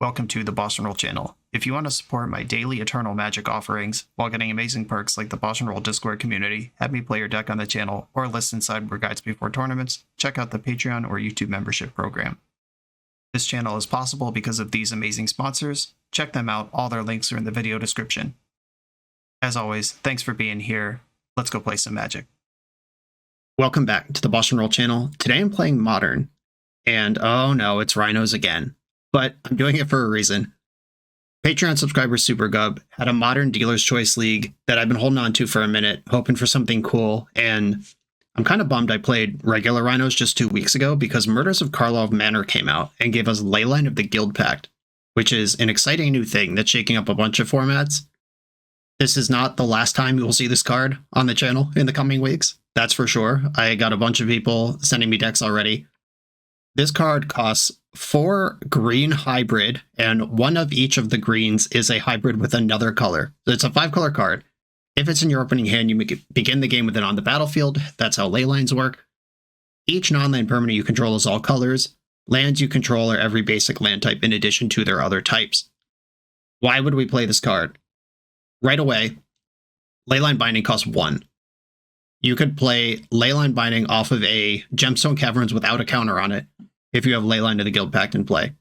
Welcome to the BoshNRoll channel. If you want to support my daily Eternal Magic offerings while getting amazing perks like the BoshNRoll Discord community, have me play your deck on the channel, or listen sideboard guides before tournaments, check out the Patreon or YouTube membership program. This channel is possible because of these amazing sponsors. Check them out, all their links are in the video description. As always, thanks for being here. Let's go play some Magic. Welcome back to the BoshNRoll channel. Today I'm playing Modern, and oh no, it's Rhinos again. But I'm doing it for a reason. Patreon subscriber SuperGub had a Modern Dealer's Choice League that I've been holding on to for a minute, hoping for something cool, and I'm kind of bummed I played regular Rhinos just 2 weeks ago because Murders of Karlov Manor came out and gave us Leyline of the Guildpact, which is an exciting new thing that's shaking up a bunch of formats. This is not the last time you will see this card on the channel in the coming weeks, that's for sure. I got a bunch of people sending me decks already. This card costs 4 green hybrid, and one of each of the greens is a hybrid with another color. So it's a 5-color card. If it's in your opening hand, you begin the game with it on the battlefield. That's how Leylines work. Each non-land permanent you control is all colors. Lands you control are every basic land type in addition to their other types. Why would we play this card? Right away, Leyline Binding costs 1. You could play Leyline Binding off of a Gemstone Caverns without a counter on it if you have Leyline of the Guildpact in play.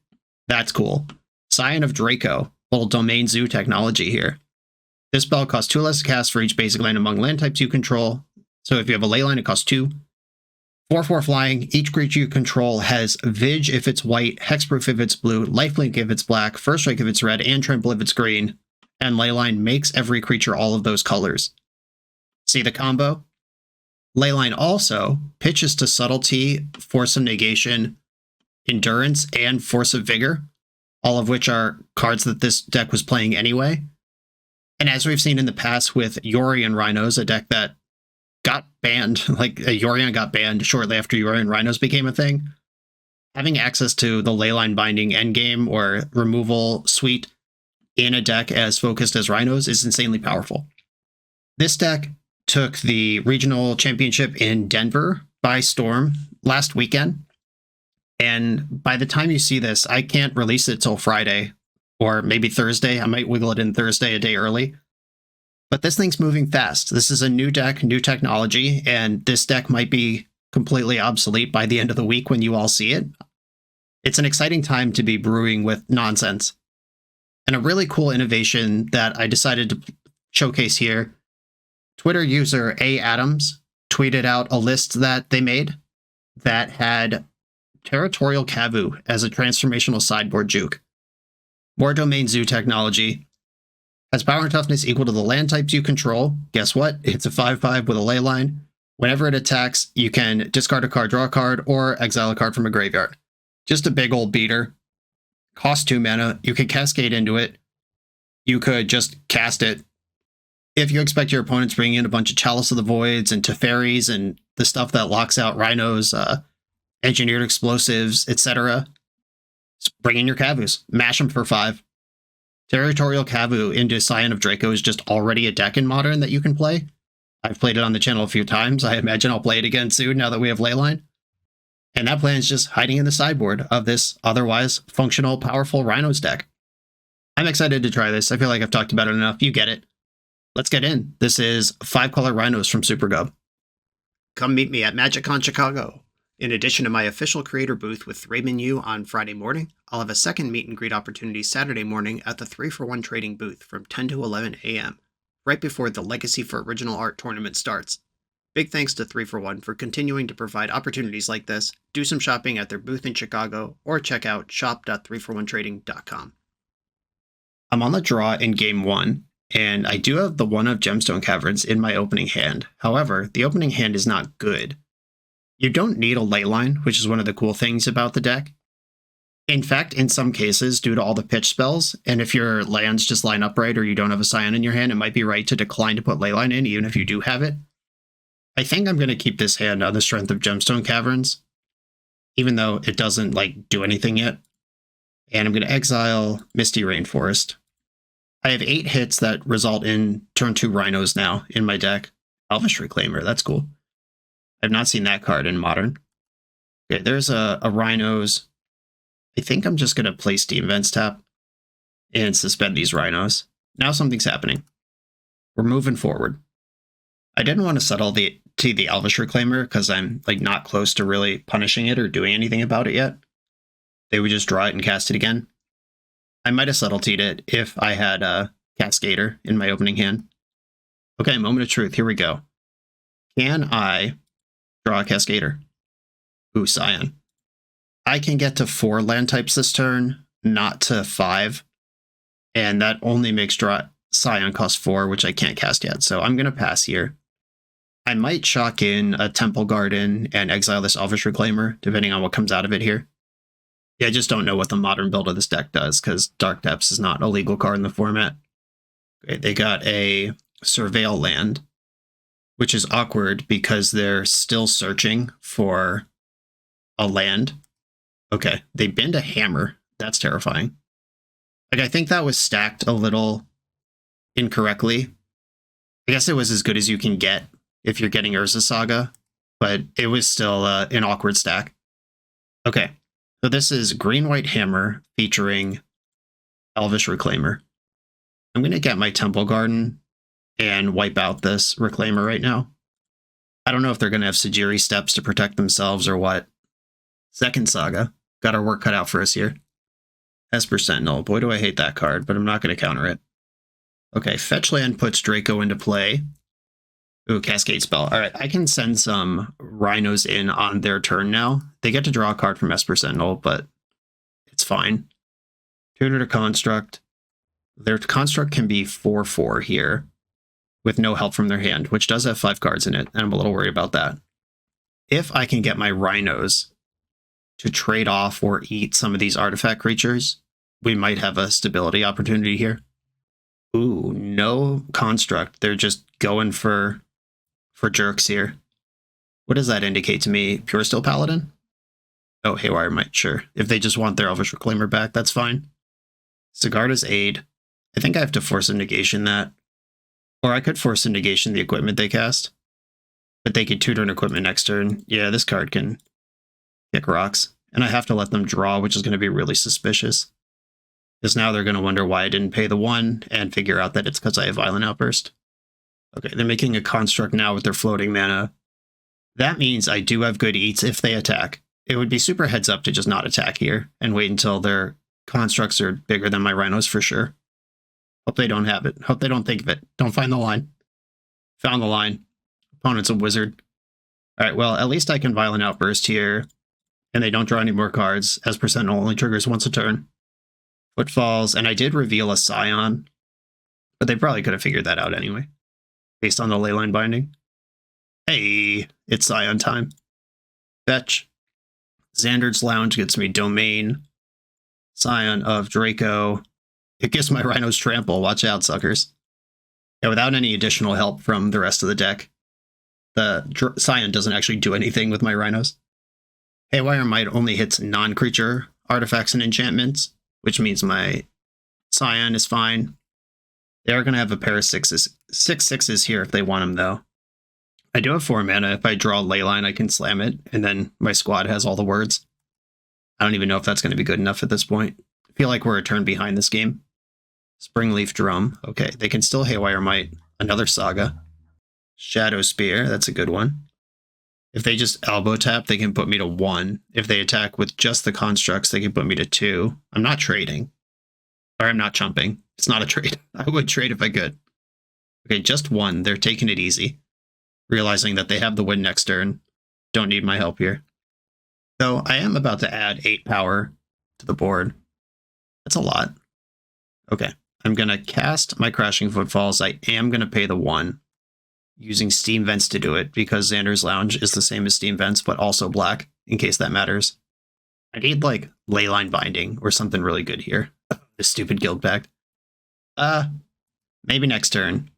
That's cool. Scion of Draco, little domain zoo technology here. This spell costs 2 less to cast for each basic land among land types you control. So if you have a Leyline, it costs 2. 4/4 flying. Each creature you control has Vig if it's white, Hexproof if it's blue, Lifelink if it's black, First Strike if it's red, and Trample if it's green. And Leyline makes every creature all of those colors. See the combo? Leyline also pitches to Subtlety, Force of Negation, Endurance, and Force of Vigor, all of which are cards that this deck was playing anyway. And as we've seen in the past with Yorion Rhinos, a deck that got banned, like Yorion got banned shortly after Yorion Rhinos became a thing, having access to the Leyline Binding endgame or removal suite in a deck as focused as Rhinos is insanely powerful. This deck took the regional championship in Denver by storm last weekend. And by the time you see this, I can't release it till Friday or maybe Thursday. I might wiggle it in Thursday a day early. But this thing's moving fast. This is a new deck, new technology, and this deck might be completely obsolete by the end of the week when you all see it. It's an exciting time to be brewing with nonsense. And a really cool innovation that I decided to showcase here, Twitter user A. Adams tweeted out a list that they made that had Territorial Kavu as a transformational sideboard juke. More domain zoo technology. Has power and toughness equal to the land types you control. Guess what? It's a 5/5 with a Leyline. Whenever it attacks, you can discard a card, draw a card, or exile a card from a graveyard. Just a big old beater. Costs 2 mana. You could Cascade into it. You could just cast it. If you expect your opponents bringing in a bunch of Chalice of the Voids and Teferis and the stuff that locks out Rhinos, engineered explosives, etc., bring in your Kavus. Mash them for 5. Territorial Kavu into Scion of Draco is just already a deck in Modern that you can play. I've played it on the channel a few times. I imagine I'll play it again soon now that we have Leyline. And that plan is just hiding in the sideboard of this otherwise functional, powerful Rhinos deck. I'm excited to try this. I feel like I've talked about it enough. You get it. Let's get in. This is 5-color Rhinos from SuperGub. Come meet me at MagicCon Chicago. In addition to my official creator booth with Raymond Yu on Friday morning, I'll have a second meet and greet opportunity Saturday morning at the 3-for-1 trading booth from 10 to 11 a.m., right before the Legacy for Original Art tournament starts. Big thanks to 3-for-1 for continuing to provide opportunities like this. Do some shopping at their booth in Chicago, or check out shop.3for1trading.com. I'm on the draw in Game 1, and I do have the one of Gemstone Caverns in my opening hand. However, the opening hand is not good. You don't need a Leyline, which is one of the cool things about the deck. In fact, in some cases, due to all the pitch spells, and if your lands just line up right or you don't have a Scion in your hand, it might be right to decline to put Leyline in, even if you do have it. I think I'm going to keep this hand on the strength of Gemstone Caverns, even though it doesn't, do anything yet. And I'm going to exile Misty Rainforest. I have 8 hits that result in turn 2 Rhinos now in my deck. Elvish Reclaimer, that's cool. I've not seen that card in Modern. Okay, there's a Rhinos. I think I'm just going to play Steam Vents tap. and suspend these Rhinos. Now something's happening. We're moving forward. I didn't want to settle to the Elvish Reclaimer because I'm like not close to really punishing it or doing anything about it yet. They would just draw it and cast it again. I might have subtlety'd it if I had a Cascader in my opening hand. Okay, moment of truth. Here we go. Can I draw a Cascader? Ooh, Scion. I can get to 4 land types this turn, not to 5. And that only makes draw Scion cost 4, which I can't cast yet. So I'm going to pass here. I might shock in a Temple Garden and exile this Elvish Reclaimer, depending on what comes out of it here. Yeah, I just don't know what the modern build of this deck does, because Dark Depths is not a legal card in the format. Okay, they got a Surveil land, which is awkward because they're still searching for a land. Okay, they bend a Hammer. That's terrifying. Like, I think that was stacked a little incorrectly. I guess it was as good as you can get if you're getting Urza Saga, but it was still an awkward stack. Okay, so this is Green-White Hammer featuring Elvish Reclaimer. I'm going to get my Temple Garden and wipe out this Reclaimer right now. I don't know if they're going to have Sajiri steps to protect themselves or what. Second Saga. Got our work cut out for us here. Esper Sentinel. Boy, do I hate that card, but I'm not going to counter it. Okay, Fetch Land puts Draco into play. Ooh, Cascade spell. All right, I can send some Rhinos in on their turn now. They get to draw a card from Esper Sentinel, but it's fine. Tutor to Construct. Their Construct can be 4/4 here with no help from their hand, which does have 5 cards in it, and I'm a little worried about that. If I can get my Rhinos to trade off or eat some of these artifact creatures, we might have a stability opportunity here. Ooh, no Construct. They're just going for jerks here. What does that indicate to me? Pure Steel Paladin? Oh, Haywire Might, sure. If they just want their Elvish Reclaimer back, that's fine. Sigarda's Aid. I think I have to force a negation that. Or I could force a negation the equipment they cast. But they could tutor an equipment next turn. Yeah, this card can kick rocks. And I have to let them draw, which is going to be really suspicious. Because now they're going to wonder why I didn't pay the 1 and figure out that it's because I have Violent Outburst. Okay, they're making a Construct now with their floating mana. That means I do have good eats if they attack. It would be super heads up to just not attack here and wait until their Constructs are bigger than my Rhinos for sure. Hope they don't have it. Hope they don't think of it. Don't find the line. Found the line. Opponent's a wizard. All right, well, at least I can Violent Outburst here. And they don't draw any more cards. Esper Sentinel only triggers once a turn. Footfalls, and I did reveal a Scion. But they probably could have figured that out anyway. Based on the Leyline binding. Hey, it's Scion time. Fetch. Xander's Lounge gets me Domain. Scion of Draco. It gives my Rhinos Trample. Watch out, suckers. Yeah, without any additional help from the rest of the deck, the Scion doesn't actually do anything with my Rhinos. Haywire Might only hits non-creature artifacts and enchantments, which means my Scion is fine. They are going to have a pair of 6/6s here if they want them, though. I do have 4 mana. If I draw Leyline, I can slam it, and then my squad has all the words. I don't even know if that's going to be good enough at this point. I feel like we're a turn behind this game. Springleaf Drum. Okay, they can still Haywire Might. Another Saga. Shadow Spear. That's a good one. If they just elbow tap, they can put me to 1. If they attack with just the Constructs, they can put me to 2. I'm not trading. Or I'm not chumping. It's not a trade. I would trade if I could. Okay, just 1. They're taking it easy. Realizing that they have the win next turn. Don't need my help here. So I am about to add 8 power to the board. That's a lot. Okay, I'm going to cast my Crashing Footfalls. I am going to pay the 1. Using Steam Vents to do it, because Xander's Lounge is the same as Steam Vents, but also black, in case that matters. I need, like, Leyline Binding or something really good here. This stupid Guildpact. Maybe next turn.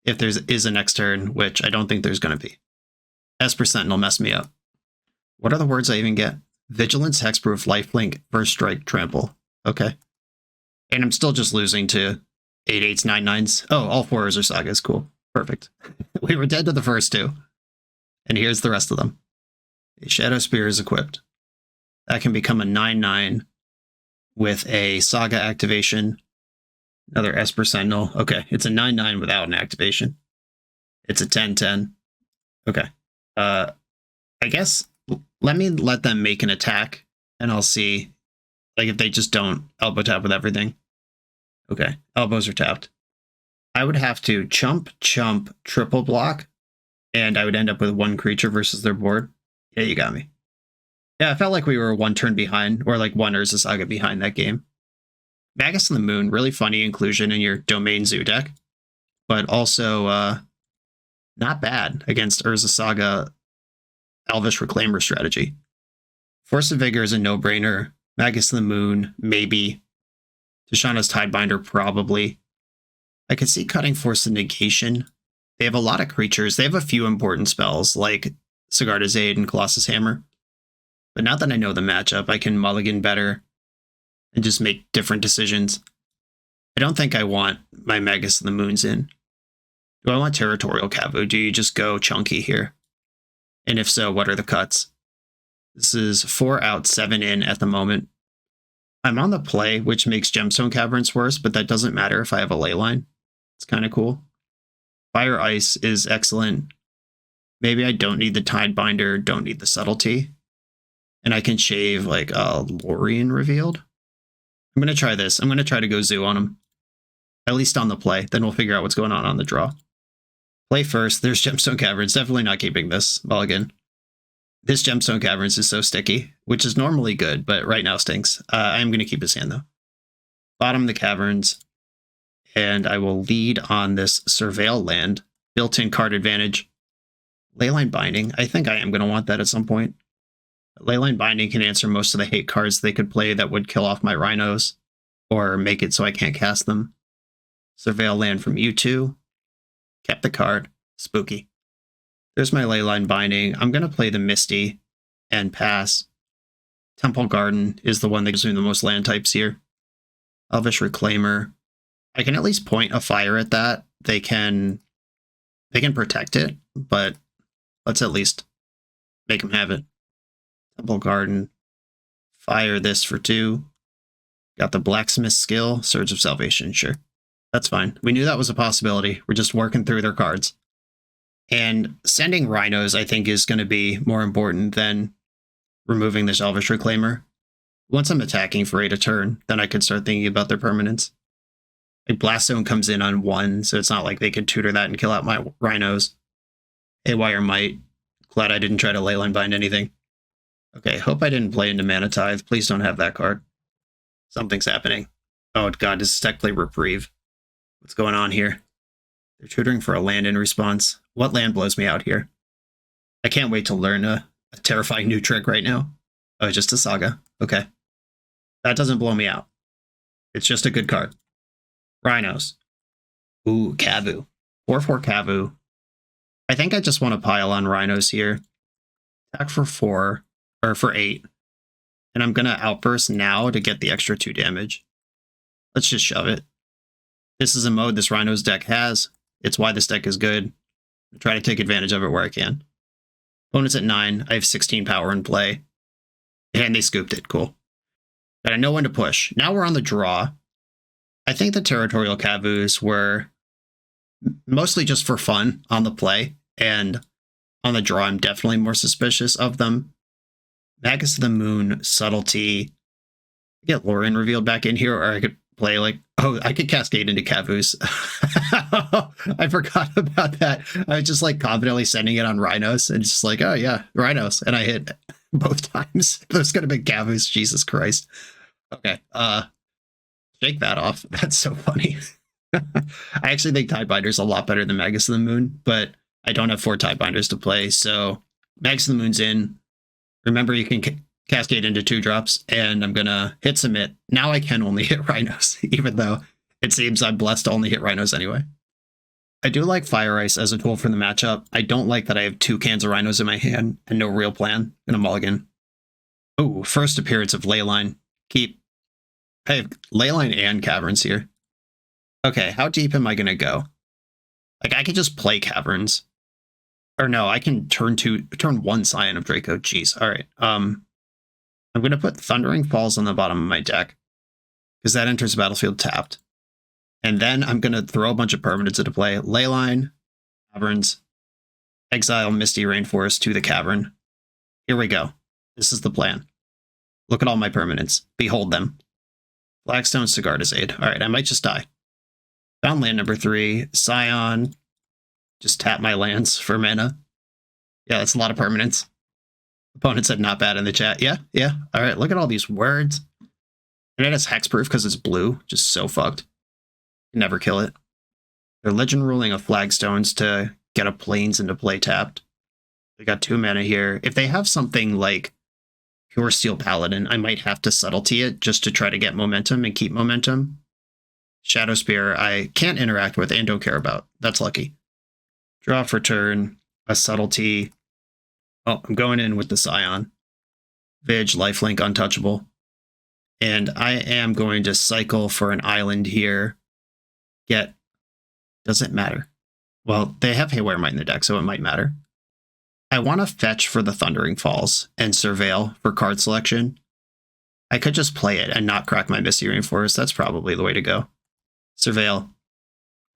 If there is a next turn, which I don't think there's going to be. Esper Sentinel messed me up. What are the words I even get? Vigilance, Hexproof, Lifelink, First Strike, Trample. Okay. And I'm still just losing to 8/8s, 9/9s. Oh, all 4s are Sagas. Cool. Perfect. We were dead to the first 2. And here's the rest of them. A Shadow Spear is equipped. That can become a 9/9 with a Saga activation Another Esper Sentinel. Okay, it's a 9/9 without an activation. It's a 10/10. Okay. I guess let me let them make an attack, and I'll see, like, if they just don't elbow tap with everything. Okay, elbows are tapped. I would have to chump, triple block, and I would end up with one creature versus their board. Yeah, you got me. Yeah, I felt like we were one turn behind, or like one Urza Saga behind that game. Magus of the Moon, really funny inclusion in your Domain Zoo deck, but also not bad against Urza Saga Elvish Reclaimer strategy. Force of Vigor is a no-brainer. Magus of the Moon, maybe. Tishana's Tidebinder, probably. I could see cutting Force of Negation. They have a lot of creatures. They have a few important spells, like Sigarda's Aid and Colossus Hammer. But now that I know the matchup, I can mulligan better and just make different decisions. I don't think I want my Magus of the Moons in. Do I want Territorial Cavu? Do you just go chunky here? And if so, what are the cuts? This is 4 out, 7 in at the moment. I'm on the play, which makes Gemstone Caverns worse, but that doesn't matter if I have a Leyline. It's kind of cool. Fire Ice is excellent. Maybe I don't need the Tidebinder, don't need the Subtlety. And I can shave like Lorien Revealed. I'm going to try this. I'm going to try to go Zoo on him. At least on the play. Then we'll figure out what's going on the draw. Play first. There's Gemstone Caverns. Definitely not keeping this mulligan. This Gemstone Caverns is so sticky, which is normally good, but right now stinks. I am going to keep his hand, though. Bottom the Caverns. And I will lead on this Surveil land. Built-in card advantage. Leyline Binding. I think I am going to want that at some point. Leyline Binding can answer most of the hate cards they could play that would kill off my Rhinos, or make it so I can't cast them. Surveil land from U2. Kept the card. Spooky. There's my Leyline Binding. I'm going to play the Misty and pass. Temple Garden is the one that gives me the most land types here. Elvish Reclaimer. I can at least point a fire at that. They can protect it, but let's at least make them have it. Temple Garden. Fire this for 2. Got the Blacksmith skill. Surge of Salvation, sure. That's fine. We knew that was a possibility. We're just working through their cards. And sending Rhinos, I think, is going to be more important than removing this Elvish Reclaimer. Once I'm attacking for 8 a turn, then I could start thinking about their permanence. Like Blaststone comes in on 1, so it's not like they could tutor that and kill out my Rhinos. Haywire Might. Glad I didn't try to Leyline Bind anything. Okay, hope I didn't play into Mana Tithe. Please don't have that card. Something's happening. Oh god, this is technically Reprieve. What's going on here? They're tutoring for a land in response. What land blows me out here? I can't wait to learn a terrifying new trick right now. Oh, just a Saga. Okay. That doesn't blow me out. It's just a good card. Rhinos. Ooh, Cavu. 4/4 Cavu. I think I just want to pile on Rhinos here. Attack for 4, or for 8. And I'm going to Outburst now to get the extra 2 damage. Let's just shove it. This is a mode this Rhinos deck has. It's why this deck is good. I try to take advantage of it where I can. Opponent's at 9. I have 16 power in play. And they scooped it. Cool. But I know when to push. Now we're on the draw. I think the Territorial Cavus were mostly just for fun on the play. And on the draw, I'm definitely more suspicious of them. Magus of the Moon, Subtlety. Get Lorien revealed back in here, or I could play like, oh, I could Cascade into Cavus. I forgot about that. I was just like confidently sending it on Rhinos and just like, oh yeah, Rhinos. And I hit both times. There's gonna be Cavus, Jesus Christ. Okay, shake that off. That's so funny. I actually think Tidebinder's a lot better than Magus of the Moon, but I don't have 4 Tidebinders to play, so Magus of the Moon's in. Remember, you can Cascade into 2-drops, and I'm gonna hit submit. Now I can only hit Rhinos, even though it seems I'm blessed to only hit Rhinos anyway. I do like Fire Ice as a tool for the matchup. I don't like that I have 2 cans of Rhinos in my hand and no real plan in a mulligan. Oh, first appearance of Leyline. Keep. I have Leyline and Caverns here. Okay, how deep am I gonna go? Like, I could just play Caverns. Or no, I can turn 1 Scion of Draco. Jeez. All right. I'm going to put Thundering Falls on the bottom of my deck, because that enters the battlefield tapped. And then I'm going to throw a bunch of permanents into play. Leyline, Caverns, exile Misty Rainforest to the Cavern. Here we go. This is the plan. Look at all my permanents. Behold them. Blackstone, Sigarda's Aid. All right, I might just die. Found land number 3. Scion. Just tap my lands for mana. Yeah, that's a lot of permanents. Opponent said not bad in the chat. Yeah. All right, look at all these words. And it has hexproof because it's blue. Just so fucked. Never kill it. They're legend ruling of flagstones to get a plains into play tapped. They got 2 mana here. If they have something like Pure Steel Paladin, I might have to subtlety it just to try to get momentum and keep momentum. Shadow Spear, I can't interact with and don't care about. That's lucky. Draw for turn, a subtlety. Oh, I'm going in with the Scion. Vig, lifelink, untouchable. And I am going to cycle for an island here. Doesn't matter. Well, they have Haywire Might in the deck, so it might matter. I want to fetch for the Thundering Falls and Surveil for card selection. I could just play it and not crack my Misty Rainforest. That's probably the way to go. Surveil.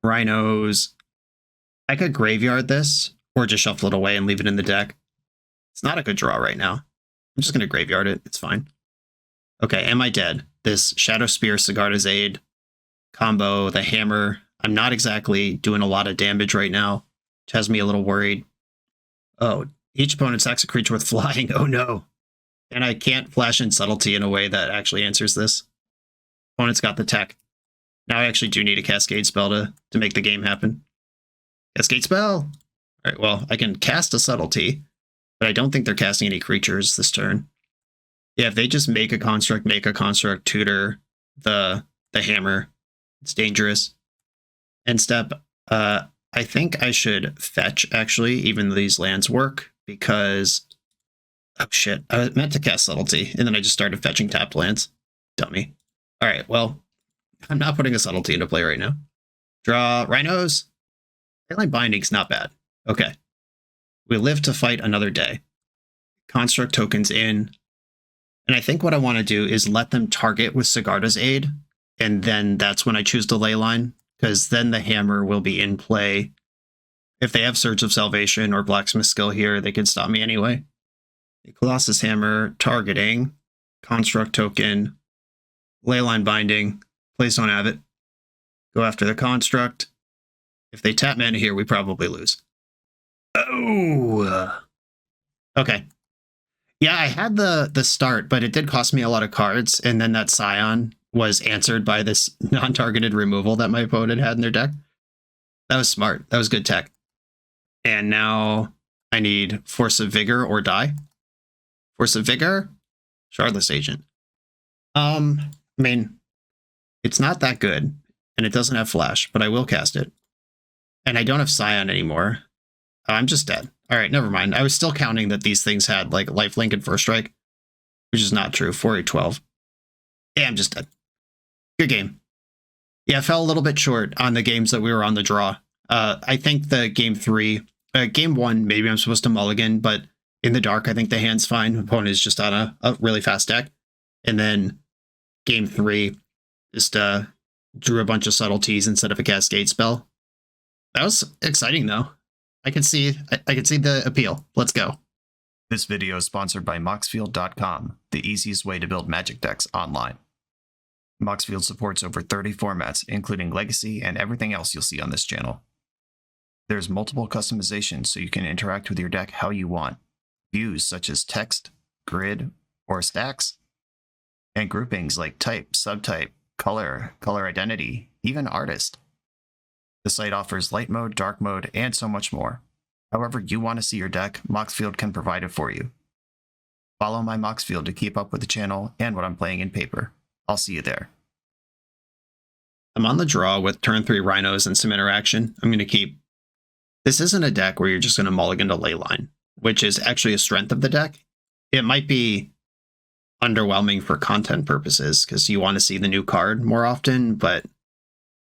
Rhinos. I could graveyard this or just shuffle it away and leave it in the deck. It's not a good draw right now. I'm just going to graveyard it. It's fine. Okay, am I dead? This Shadow Spear, Sigarda's Aid combo, the hammer. I'm not exactly doing a lot of damage right now, which has me a little worried. Oh, each opponent sacks a creature with flying. Oh no. And I can't flash in subtlety in a way that actually answers this. Opponent's got the tech. Now I actually do need a Cascade spell to make the game happen. Cascade spell! All right, well, I can cast a subtlety, but I don't think they're casting any creatures this turn. Yeah, if they just make a construct, tutor the hammer, it's dangerous. End step, I think I should fetch, actually, even though these lands work, because... Oh, shit. I meant to cast Subtlety, and then I just started fetching tapped lands. Dummy. All right, well, I'm not putting a Subtlety into play right now. Draw Rhinos. Leyline Binding's not bad. Okay. We live to fight another day. Construct tokens in. And I think what I want to do is let them target with Sigarda's Aid, and then that's when I choose the Leyline, because then the hammer will be in play. If they have Surge of Salvation or Blacksmith Skill here, they can stop me anyway. The Colossus Hammer, targeting, Construct token, Leyline Binding, please don't have it. Go after the Construct. If they tap mana here, we probably lose. Oh! Okay. Yeah, I had the start, but it did cost me a lot of cards, and then that Scion was answered by this non-targeted removal that my opponent had in their deck. That was smart. That was good tech. And now I need Force of Vigor or die. Force of Vigor, Shardless Agent. I mean, it's not that good, and it doesn't have Flash, but I will cast it. And I don't have Scion anymore. I'm just dead. All right, never mind. I was still counting that these things had like lifelink and first strike, which is not true. 4/8/12. Yeah, I'm just dead. Good game. Yeah, I fell a little bit short on the games that we were on the draw. I think the game 1, maybe I'm supposed to mulligan, but in the dark, I think the hand's fine. Opponent is just on a really fast deck. And then game 3, just drew a bunch of subtleties instead of a Cascade spell. That was exciting, though. I can see the appeal. Let's go. This video is sponsored by Moxfield.com, the easiest way to build Magic decks online. Moxfield supports over 30 formats, including Legacy and everything else you'll see on this channel. There's multiple customizations so you can interact with your deck how you want. Views such as text, grid, or stacks. And groupings like type, subtype, color, color identity, even artist. The site offers light mode, dark mode, and so much more. However you want to see your deck, Moxfield can provide it for you. Follow my Moxfield to keep up with the channel and what I'm playing in paper. I'll see you there. I'm on the draw with turn 3 Rhinos and some interaction. I'm going to keep... This isn't a deck where you're just going to mulligan to Leyline, which is actually a strength of the deck. It might be underwhelming for content purposes because you want to see the new card more often, but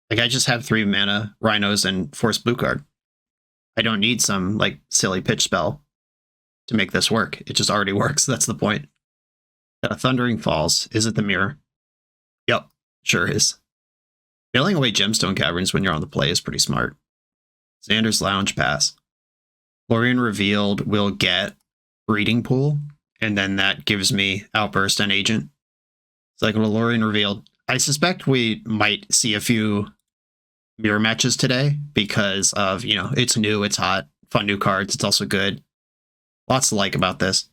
like I just have 3 mana Rhinos and Force Blue card. I don't need some like silly pitch spell to make this work. It just already works. That's the point. Thundering Falls. Is it the mirror? Yep, sure is. Killing away Gemstone Caverns when you're on the play is pretty smart. Xander's Lounge pass. Lorien Revealed will get Breeding Pool, and then that gives me Outburst and Agent. Cycle to Lorien Revealed. I suspect we might see a few mirror matches today because of, it's new, it's hot, fun new cards, it's also good. Lots to like about this.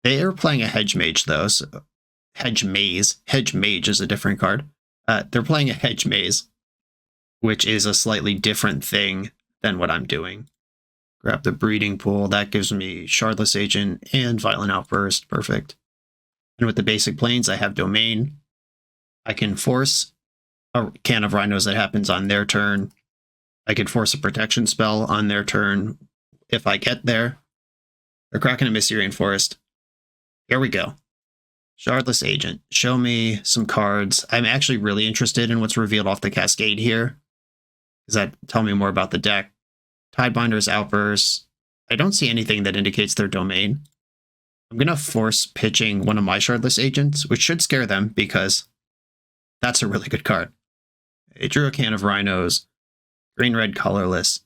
They are playing a Hedge Mage, though. So Hedge Maze. Hedge Mage is a different card. They're playing a Hedge Maze, which is a slightly different thing than what I'm doing. Grab the Breeding Pool. That gives me Shardless Agent and Violent Outburst. Perfect. And with the basic planes, I have Domain. I can force a Can of Rhinos that happens on their turn. I could force a protection spell on their turn if I get there. They're cracking a Misty Rainforest. Here we go. Shardless Agent. Show me some cards. I'm actually really interested in what's revealed off the Cascade here. Does that tell me more about the deck? Tidebinder's Outburst. I don't see anything that indicates their domain. I'm going to force pitching one of my Shardless Agents, which should scare them because that's a really good card. I drew a Can of Rhinos. Green-red colorless.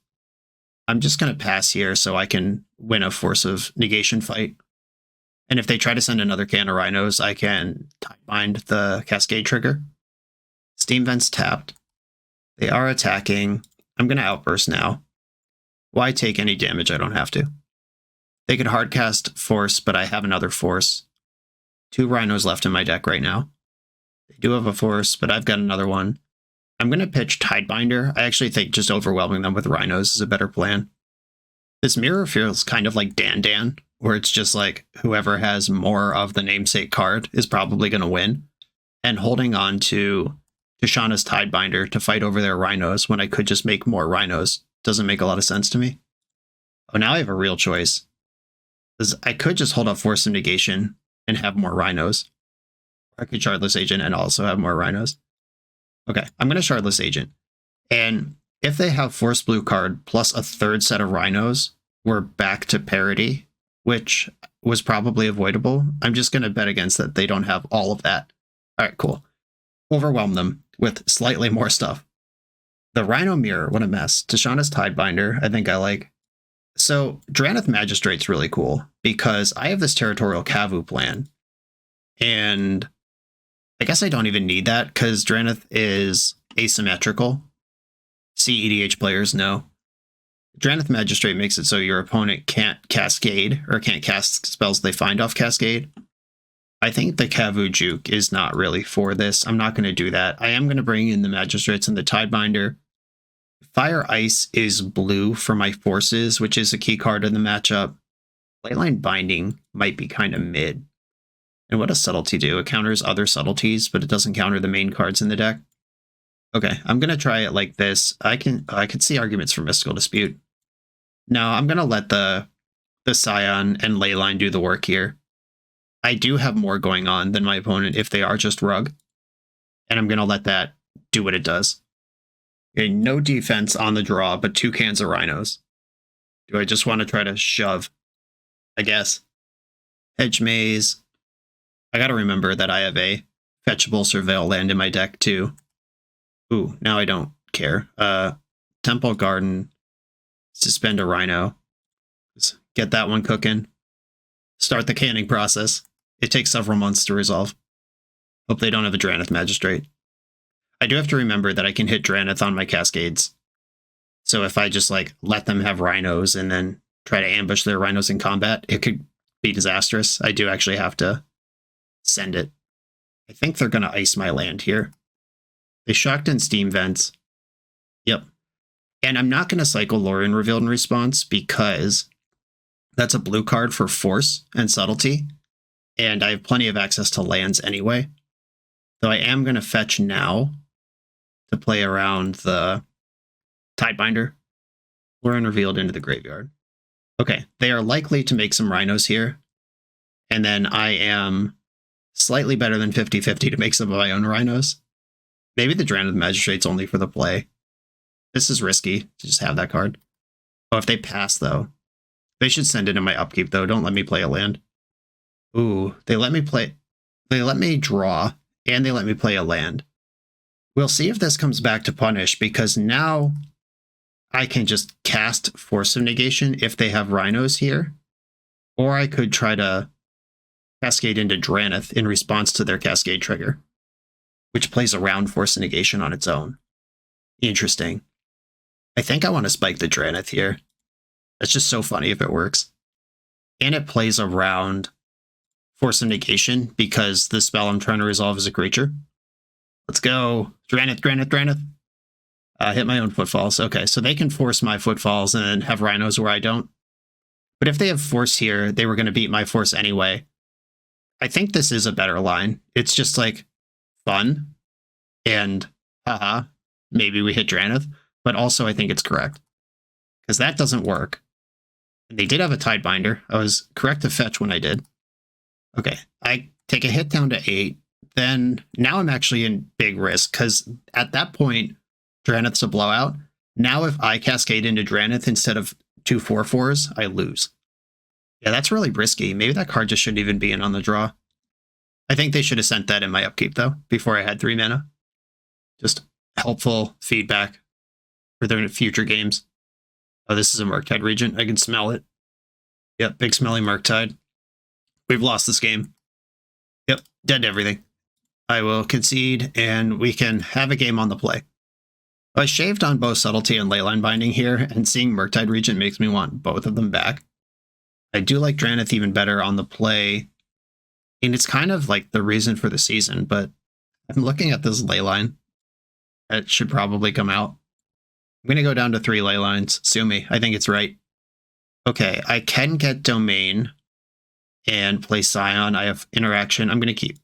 I'm just going to pass here so I can win a Force of Negation fight. And if they try to send another Can of Rhinos, I can Tidebind the Cascade trigger. Steam Vent's tapped. They are attacking. I'm going to Outburst now. Why take any damage? I don't have to. They could hardcast Force, but I have another Force. 2 Rhinos left in my deck right now. They do have a Force, but I've got another one. I'm going to pitch Tidebinder. I actually think just overwhelming them with Rhinos is a better plan. This mirror feels kind of like Dan, where it's just like whoever has more of the namesake card is probably going to win. And holding on to Tishana's Tidebinder to fight over their Rhinos when I could just make more Rhinos doesn't make a lot of sense to me. Oh, now I have a real choice. Because I could just hold up Force of Negation and have more Rhinos. I could Shardless Agent and also have more Rhinos. Okay, I'm going to Shardless Agent. And if they have Force Blue card plus a third set of Rhinos, we're back to parity, which was probably avoidable. I'm just going to bet against that they don't have all of that. All right, cool. Overwhelm them with slightly more stuff. The Rhino Mirror, what a mess. Tishana's Tidebinder, I think I like. So Drannith Magistrate's really cool because I have this Territorial Kavu plan. And I guess I don't even need that because Drannith is asymmetrical. CEDH players know. Drannith Magistrate makes it so your opponent can't Cascade or can't cast spells they find off Cascade. I think the Kavu Juke is not really for this. I'm not going to do that. I am going to bring in the Magistrates and the Tidebinder. Fire Ice is blue for my forces, which is a key card in the matchup. Leyline Binding might be kind of mid. And what does Subtlety do? It counters other subtleties, but it doesn't counter the main cards in the deck. Okay, I'm going to try it like this. I could see arguments for Mystical Dispute. No, I'm going to let the Scion and Leyline do the work here. I do have more going on than my opponent if they are just Rug. And I'm going to let that do what it does. Okay, no defense on the draw, but 2 cans of Rhinos. Do I just want to try to shove? I guess. Hedge Maze. I got to remember that I have a fetchable Surveil land in my deck too. Ooh, now I don't care. Temple Garden. Suspend a Rhino. Let's get that one cooking. Start the canning process. It takes several months to resolve. Hope they don't have a Drannith Magistrate. I do have to remember that I can hit Drannith on my Cascades. So if I just let them have Rhinos and then try to ambush their Rhinos in combat, it could be disastrous. I do actually have to send it. I think they're going to ice my land here. They shocked in Steam Vents. Yep. And I'm not going to cycle Lorien Revealed in response because that's a blue card for Force and Subtlety. And I have plenty of access to lands anyway. So I am going to fetch now to play around the Tidebinder. Lorien Revealed into the graveyard. Okay, they are likely to make some Rhinos here. And then I am slightly better than 50-50 to make some of my own Rhinos. Maybe the Drannith Magistrate's only for the play. This is risky to just have that card. Oh, if they pass, though. They should send it in my upkeep, though. Don't let me play a land. Ooh, they let me draw, and they let me play a land. We'll see if this comes back to punish, because now I can just cast Force of Negation if they have Rhinos here. Or I could try to Cascade into Draneth in response to their Cascade trigger, which plays around Force of Negation on its own. Interesting. I think I want to spike the Draneth here. That's just so funny if it works. And it plays around Force of Negation because the spell I'm trying to resolve is a creature. Let's go. Draneth, Draneth, Draneth. Hit my own footfalls. Okay, so they can force my footfalls and then have Rhinos where I don't. But if they have force here, they were going to beat my force anyway. I think this is a better line. It's just like fun and haha, maybe we hit Draneth, but also I think it's correct because that doesn't work. And they did have a Tidebinder. I was correct to fetch when I did. Okay, I take a hit down to 8. Then now I'm actually in big risk because at that point, Draneth's a blowout. Now if I Cascade into Draneth instead of 2 4/4s, I lose. Yeah, that's really risky. Maybe that card just shouldn't even be in on the draw. I think they should have sent that in my upkeep, though, before I had 3 mana. Just helpful feedback for their future games. Oh, this is a Murktide Regent. I can smell it. Yep, big smelly Murktide. We've lost this game. Yep, dead to everything. I will concede, and we can have a game on the play. I shaved on both Subtlety and Leyline Binding here, and seeing Murktide Regent makes me want both of them back. I do like Draneth even better on the play, and it's kind of like the reason for the season, but I'm looking at this Leyline. It should probably come out. I'm going to go down to 3 Leylines. Sue me. I think it's right. Okay, I can get Domain and play Scion. I have Interaction. I'm going to keep.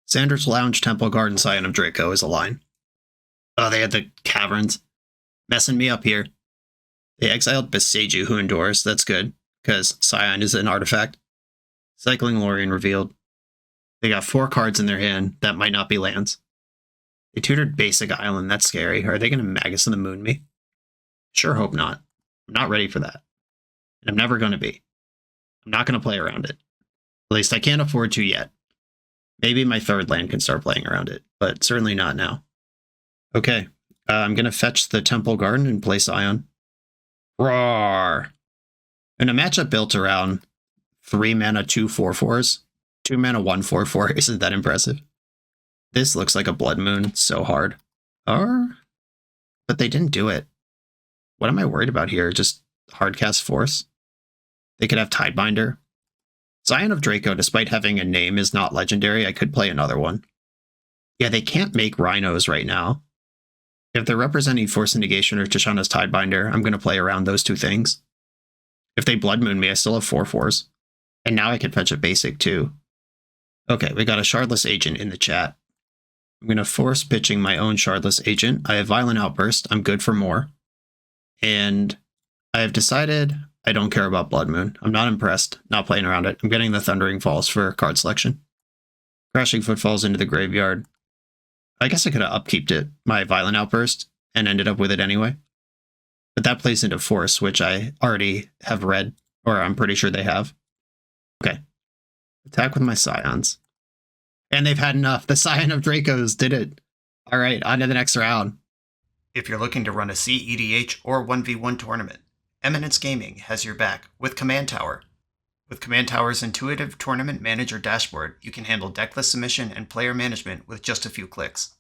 Xander's Lounge, Temple Garden, Scion of Draco is a line. Oh, they had the Caverns. Messing me up here. They exiled Beseju, who endures. That's good, because Scion is an artifact. Cycling Lorien revealed. They got 4 cards in their hand that might not be lands. They tutored Basic Island. That's scary. Are they going to Magus of the Moon me? Sure hope not. I'm not ready for that. And I'm never going to be. I'm not going to play around it. At least I can't afford to yet. Maybe my 3rd land can start playing around it, but certainly not now. Okay, I'm going to fetch the Temple Garden and play Scion. Roar! In a matchup built around 3 mana 2 4/4s, 2 mana 1 4/4 isn't that impressive. This looks like a Blood Moon so hard. But they didn't do it. What am I worried about here? Just hardcast Force? They could have Tidebinder. Scion of Draco, despite having a name, is not legendary. I could play another one. Yeah, they can't make Rhinos right now. If they're representing Force of Negation or Tishana's Tidebinder, I'm going to play around those 2 things. If they Blood Moon me, I still have 4/4s. And now I can fetch a basic too. Okay, we got a Shardless Agent in the chat. I'm going to force pitching my own Shardless Agent. I have Violent Outburst. I'm good for more. And I have decided I don't care about Blood Moon. I'm not impressed. Not playing around it. I'm getting the Thundering Falls for card selection. Crashing Footfalls into the graveyard. I guess I could have upkeeped it, my Violent Outburst, and ended up with it anyway. But that plays into Force, which I already have read, or I'm pretty sure they have. Okay. Attack with my Scions. And they've had enough. The Scion of Dracos did it. All right, on to the next round. If you're looking to run a CEDH or 1v1 tournament, Eminence Gaming has your back with Command Tower. With Command Tower's intuitive tournament manager dashboard, you can handle decklist submission and player management with just a few clicks.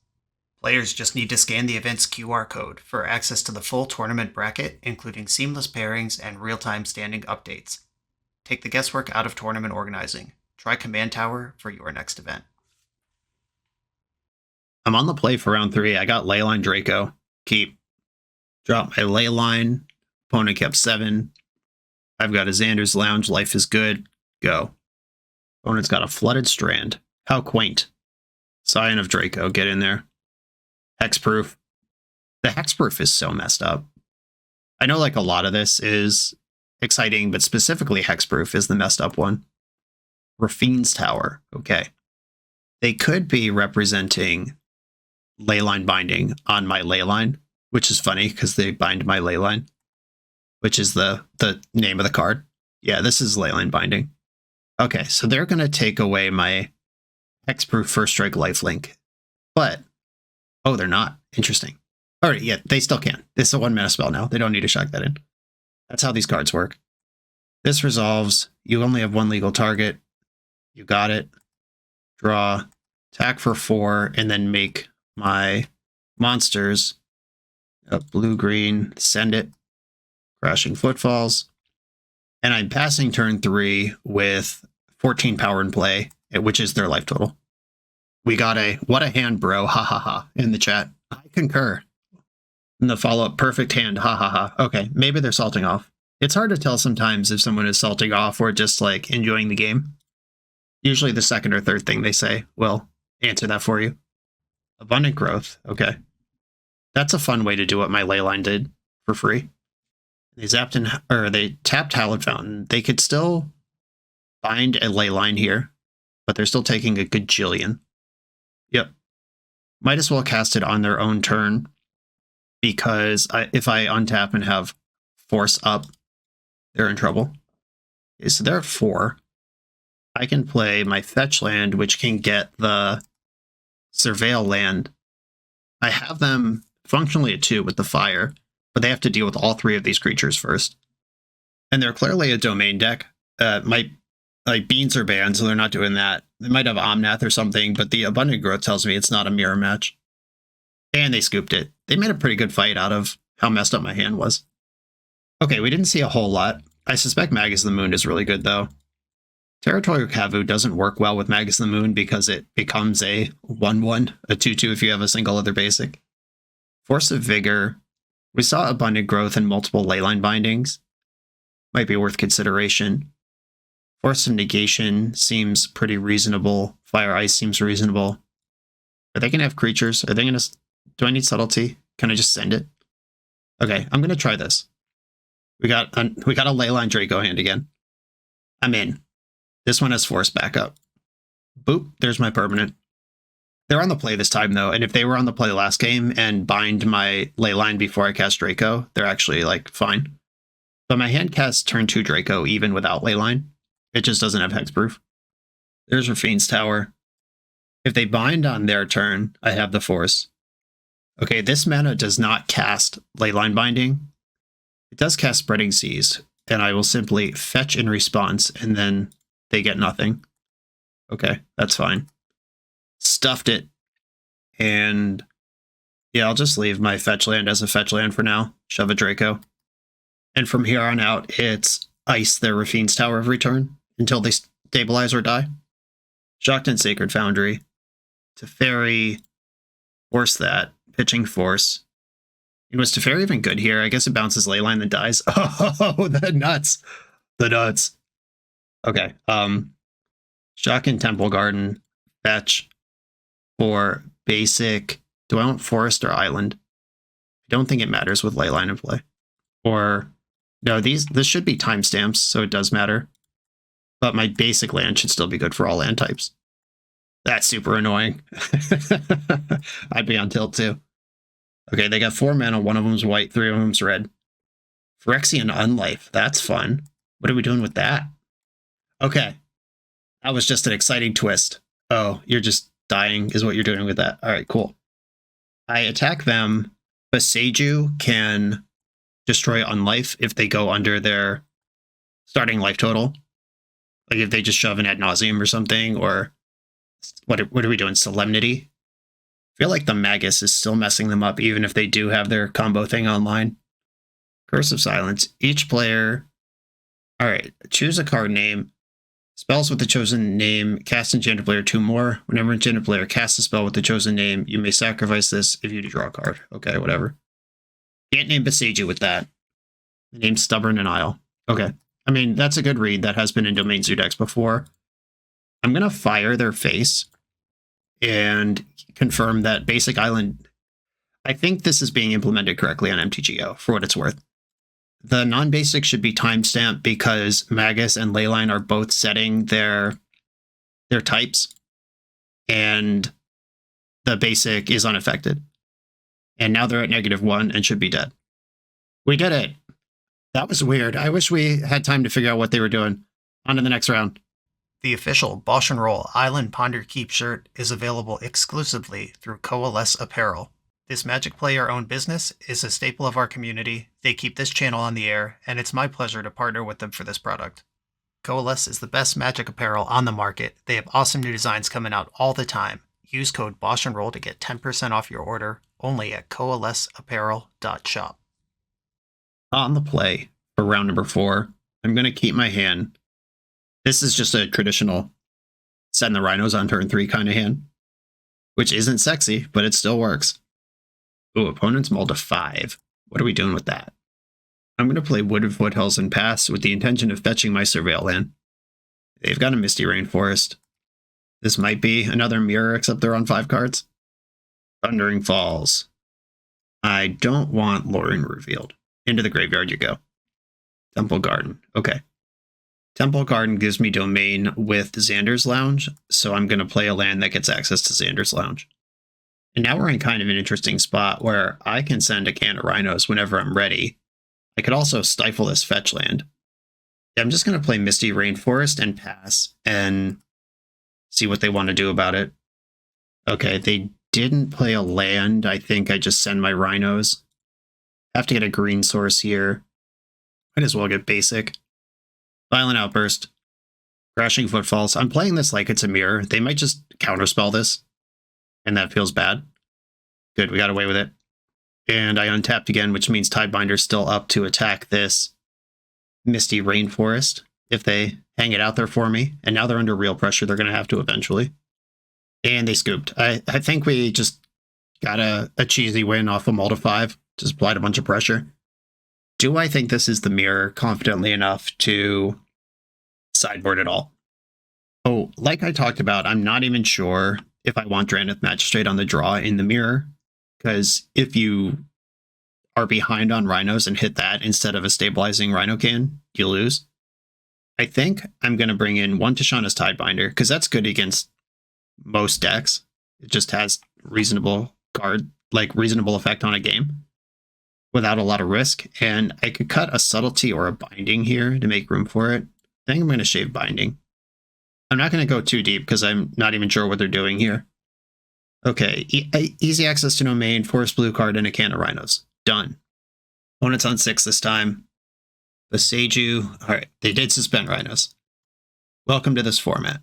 Players just need to scan the event's QR code for access to the full tournament bracket, including seamless pairings and real-time standing updates. Take the guesswork out of tournament organizing. Try Command Tower for your next event. I'm on the play for round 3. I got Leyline Draco. Keep. Drop my Leyline. Opponent kept 7. I've got a Xander's Lounge. Life is good. Go. Opponent's got a Flooded Strand. How quaint. Scion of Draco. Get in there. Hexproof. The Hexproof is so messed up. I know like a lot of this is exciting, but specifically Hexproof is the messed up one. Rafine's Tower. Okay. They could be representing Leyline Binding on my Leyline, which is funny because they bind my Leyline, which is the name of the card. Yeah, this is Leyline Binding. Okay, so they're going to take away my Hexproof First Strike Lifelink. But Oh, they're not. Interesting. All right, yeah, they still can. It's a 1 mana spell now. They don't need to shock that in. That's how these cards work. This resolves. You only have 1 legal target. You got it. Draw. Attack for 4, and then make my monsters a blue-green. Send it. Crashing Footfalls. And I'm passing turn 3 with 14 power in play, which is their life total. We got a "what a hand, bro," ha ha ha in the chat. I concur. And the follow-up, "perfect hand, ha ha ha." Okay, maybe they're salting off. It's hard to tell sometimes if someone is salting off or just like enjoying the game. Usually the second or third thing they say will answer that for you. Abundant Growth, okay. That's a fun way to do what my Leyline did for free. They tapped Hallowed Fountain. They could still bind a Leyline here, but they're still taking a gajillion. Yep. Might as well cast it on their own turn, because if I untap and have Force up, they're in trouble. Okay, so they're at 4. I can play my fetch land, which can get the Surveil land. I have them functionally at 2 with the fire, but they have to deal with all 3 of these creatures first. And they're clearly a domain deck. Beans are banned, so they're not doing that. They might have Omnath or something, but the Abundant Growth tells me it's not a mirror match. And they scooped it. They made a pretty good fight out of how messed up my hand was. Okay, we didn't see a whole lot. I suspect Magus of the Moon is really good, though. Territorial Kavu doesn't work well with Magus of the Moon because it becomes a 1/1, a 2/2 if you have a single other basic. Force of Vigor. We saw Abundant Growth and multiple Leyline bindings. Might be worth consideration. Force of Negation seems pretty reasonable. Fire Ice seems reasonable. Are they going to have creatures? Are they going to... Do I need Subtlety? Can I just send it? Okay, I'm going to try this. We got a Leyline Draco hand again. I'm in. This one has Force backup. Boop, there's my permanent. They're on the play this time, though, and if they were on the play last game and bind my Leyline before I cast Draco, they're actually, like, fine. But my hand casts turn 2 Draco even without Leyline. It just doesn't have hexproof. There's Rafine's Tower. If they bind on their turn, I have the Force. Okay, this mana does not cast Leyline binding. It does cast Spreading Seas, and I will simply fetch in response, and then they get nothing. Okay, that's fine. Stuffed it. And yeah, I'll just leave my fetch land as a fetch land for now. Shove a Draco. And from here on out, it's ice their Rafine's Tower every turn until they stabilize or die. Shocked Sacred Foundry. Teferi. Force that. Pitching Force. Was Teferi even good here? I guess it bounces Leyline then dies. Oh, the nuts. The nuts. Okay. Shock Temple Garden. Fetch. For basic. Do I want Forest or Island? I don't think it matters with Leyline in play. Or no, this should be timestamps, so it does matter. But my basic land should still be good for all land types. That's super annoying. I'd be on tilt too. Okay, they got 4 mana. 1 of them's white, 3 of them's red. Phyrexian Unlife. That's fun. What are we doing with that? Okay. That was just an exciting twist. Oh, you're just dying is what you're doing with that. All right, cool. I attack them. Boseiju can destroy Unlife if they go under their starting life total. Like if they just shove an Ad Nauseam or something, or what are we doing? Solemnity? I feel like the Magus is still messing them up, even if they do have their combo thing online. Curse of Silence. Each player... Alright, choose a card name. Spells with the chosen name. Cast enchanted player 2 more. Whenever enchanted player casts a spell with the chosen name, you may sacrifice this if you draw a card. Okay, whatever. Can't name Boseiju with that. The name's Stubborn and Isle. Okay. I mean, that's a good read. That has been in Domain Zoo decks before. I'm going to fire their face and confirm that Basic Island... I think this is being implemented correctly on MTGO, for what it's worth. The non-basic should be timestamped because Magus and Leyline are both setting their types, and the basic is unaffected. And now they're at -1 and should be dead. We did it! That was weird. I wish we had time to figure out what they were doing. On to the next round. The official BoshNRoll Island Ponder Keep shirt is available exclusively through Coalesce Apparel. This Magic player-owned business is a staple of our community. They keep this channel on the air, and it's my pleasure to partner with them for this product. Coalesce is the best Magic apparel on the market. They have awesome new designs coming out all the time. Use code BoshNRoll to get 10% off your order, only at coalesceapparel.shop. On the play for round number 4, I'm going to keep my hand. This is just a traditional send the Rhinos on turn 3 kind of hand, which isn't sexy, but it still works. Ooh, opponent's mulled to 5. What are we doing with that? I'm going to play Wooded Foothills and pass with the intention of fetching my Surveil land. They've got a Misty Rainforest. This might be another mirror, except they're on 5 cards. Thundering Falls. I don't want Leyline revealed. Into the graveyard you go. Temple Garden. Okay. Temple Garden gives me domain with Xander's Lounge, so I'm going to play a land that gets access to Xander's Lounge. And now we're in kind of an interesting spot where I can send a can of Rhinos whenever I'm ready. I could also stifle this fetch land. I'm just going to play Misty Rainforest and pass and see what they want to do about it. Okay, they didn't play a land. I think I just send my Rhinos. Have to get a green source here. Might as well get basic. Violent Outburst. Crashing Footfalls. I'm playing this like it's a mirror. They might just counterspell this. And that feels bad. Good, we got away with it. And I untapped again, which means Tidebinder's still up to attack this Misty Rainforest if they hang it out there for me. And now they're under real pressure. They're going to have to eventually. And they scooped. I think we just got a cheesy win off a mull to 5. Just applied a bunch of pressure. Do I think this is the mirror confidently enough to sideboard it all? Oh, like I talked about, I'm not even sure if I want Drannith Magistrate on the draw in the mirror, because if you are behind on Rhinos and hit that instead of a stabilizing Rhino can, you lose. I think I'm going to bring in one Tishana's Tidebinder, because that's good against most decks. It just has reasonable effect on a game without a lot of risk. And I could cut a Subtlety or a Binding here to make room for it. I think I'm going to shave Binding. I'm not going to go too deep because I'm not even sure what they're doing here. Okay, easy access to domain, forest blue card, and a can of Rhinos. Done. Opponent's on 6 this time. Beseiju. Alright, they did suspend Rhinos. Welcome to this format.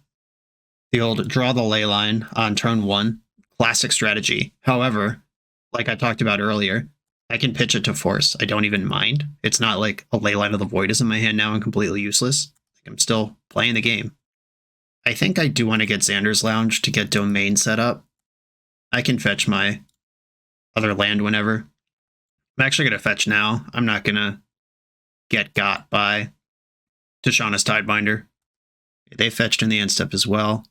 The old draw the Leyline on turn 1. Classic strategy. However, like I talked about earlier, I can pitch it to force. I don't even mind. It's not like a Leyline of the Void is in my hand now and completely useless. I'm still playing the game. I think I do want to get Xander's Lounge to get domain set up. I can fetch my other land whenever. I'm actually going to fetch now. I'm not going to get got by Tishana's Tidebinder. They fetched in the end step as well.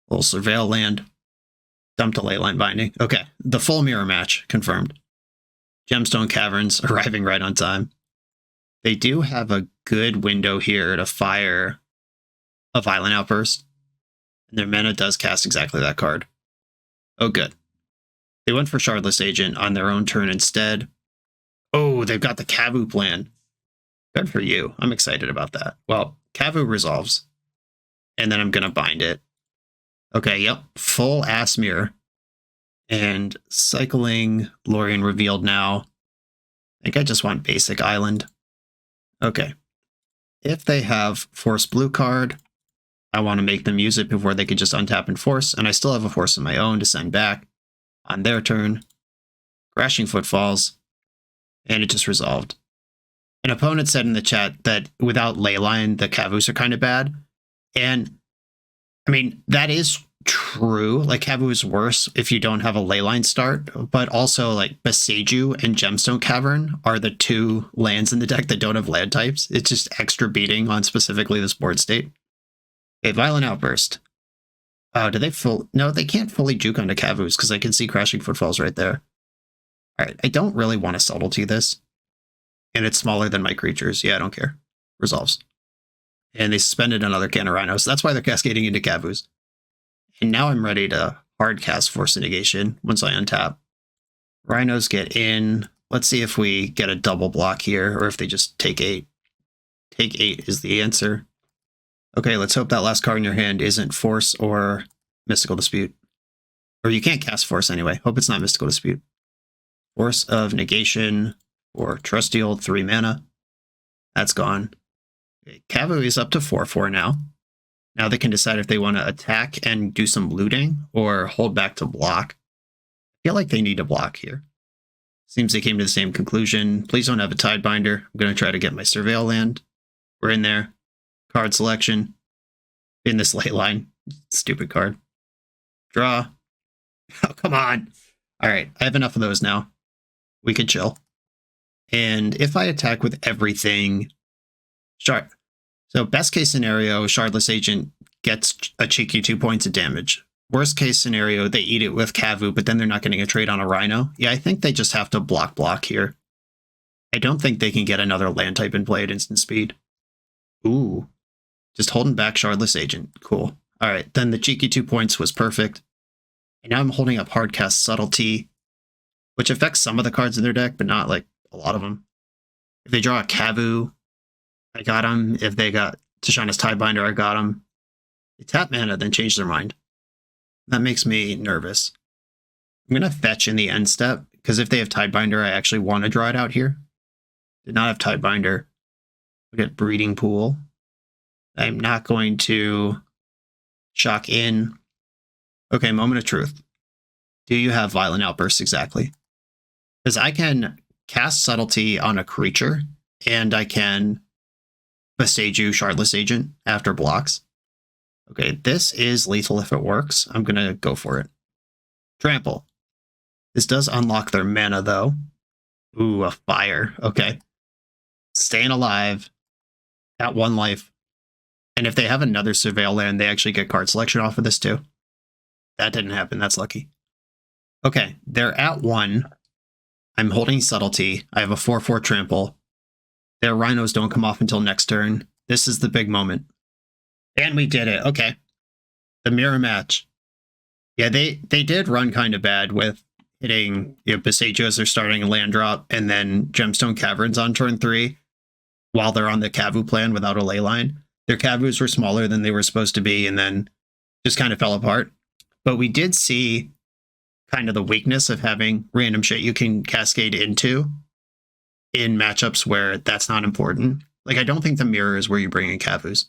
Little Surveil land. Dumped a Leyline Binding. Okay, the full mirror match confirmed. Gemstone Caverns arriving right on time. They do have a good window here to fire a Violent Outburst, and their mana does cast exactly that card. Oh, good. They went for Shardless Agent on their own turn instead. Oh, they've got the Kavu plan. Good for you. I'm excited about that. Well, Kavu resolves, and then I'm going to bind it. Okay, yep, full ass mirror. And cycling Lorien revealed now. I think I just want basic island. Okay. If they have force blue card, I want to make them use it before they could just untap and force, and I still have a force of my own to send back on their turn. Crashing Footfalls, and it just resolved. An opponent said in the chat that without Leyline, the Kavus are kind of bad. And, I mean, that is true. Like, Kavu is worse if you don't have a Leyline start, but also, like, Beseiju and Gemstone Cavern are the 2 lands in the deck that don't have land types. It's just extra beating on specifically this board state. A Violent Outburst. Oh, do they no, they can't fully juke onto Kavus because I can see Crashing Footfalls right there. Alright, I don't really want to Subtlety this. And it's smaller than my creatures. Yeah, I don't care. Resolves. And they suspended another can of Rhinos. That's why they're cascading into Kavus. And now I'm ready to hard cast Force Negation once I untap. Rhinos get in. Let's see if we get a double block here, or if they just take 8. Take 8 is the answer. Okay, let's hope that last card in your hand isn't Force or Mystical Dispute. Or you can't cast Force anyway. Hope it's not Mystical Dispute. Force of Negation or trusty old 3 mana. That's gone. Cavu is up to 4/4 now. Now they can decide if they want to attack and do some looting or hold back to block. I feel like they need to block here. Seems they came to the same conclusion. Please don't have a Tidebinder. I'm going to try to get my Surveil land. We're in there. Card selection. In this Leyline. Stupid card. Draw. Oh, come on. All right, I have enough of those now. We can chill. And if I attack with everything... Shard. So best case scenario, Shardless Agent gets a cheeky 2 points of damage. Worst case scenario, they eat it with Cavu, but then they're not getting a trade on a Rhino. Yeah, I think they just have to block here. I don't think they can get another land type and play at instant speed. Ooh. Just holding back Shardless Agent. Cool. All right, then the cheeky 2 points was perfect. And now I'm holding up Hardcast Subtlety, which affects some of the cards in their deck, but not like a lot of them. If they draw a Cavu, I got him. If they got Tishana's Tidebinder, I got him. They tap mana, then change their mind. That makes me nervous. I'm going to fetch in the end step, because if they have Tidebinder, I actually want to draw it out here. Did not have Tidebinder. We get Breeding Pool. I'm not going to shock in. Okay, moment of truth. Do you have Violent Outburst exactly? Because I can cast Subtlety on a creature, and I can Bosh'nu Shardless Agent after blocks. Okay, this is lethal if it works. I'm going to go for it. Trample. This does unlock their mana, though. Ooh, a fire. Okay. Staying alive at 1 life. And if they have another Surveil land, they actually get card selection off of this, too. That didn't happen. That's lucky. Okay, they're at 1. I'm holding Subtlety. I have a 4/4 trample. Their Rhinos don't come off until next turn. This is the big moment. And we did it. Okay. The mirror match. Yeah, they did run kind of bad with hitting Bosh'nu as they're starting a land drop, and then Gemstone Caverns on turn 3 while they're on the Cavu plan without a Leyline. Their Cavus were smaller than they were supposed to be, and then just kind of fell apart. But we did see kind of the weakness of having random shit you can cascade into in matchups where that's not important. Like, I don't think the mirror is where you bring in Cavus.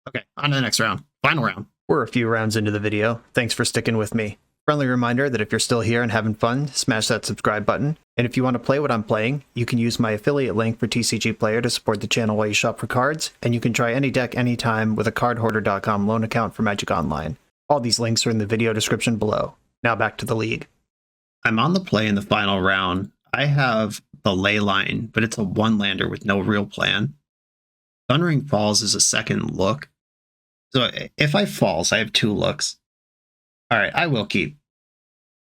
Okay, on to the next round. Final round. We're a few rounds into the video. Thanks for sticking with me. Friendly reminder that if you're still here and having fun, smash that subscribe button. And if you want to play what I'm playing, you can use my affiliate link for TCG Player to support the channel while you shop for cards, and you can try any deck anytime with a cardhoarder.com loan account for Magic Online. All these links are in the video description below. Now back to the league. I'm on the play in the final round. I have the Leyline, but it's a 1-lander with no real plan. Thundering Falls is a second look. So if I falls, I have 2 looks. All right, I will keep.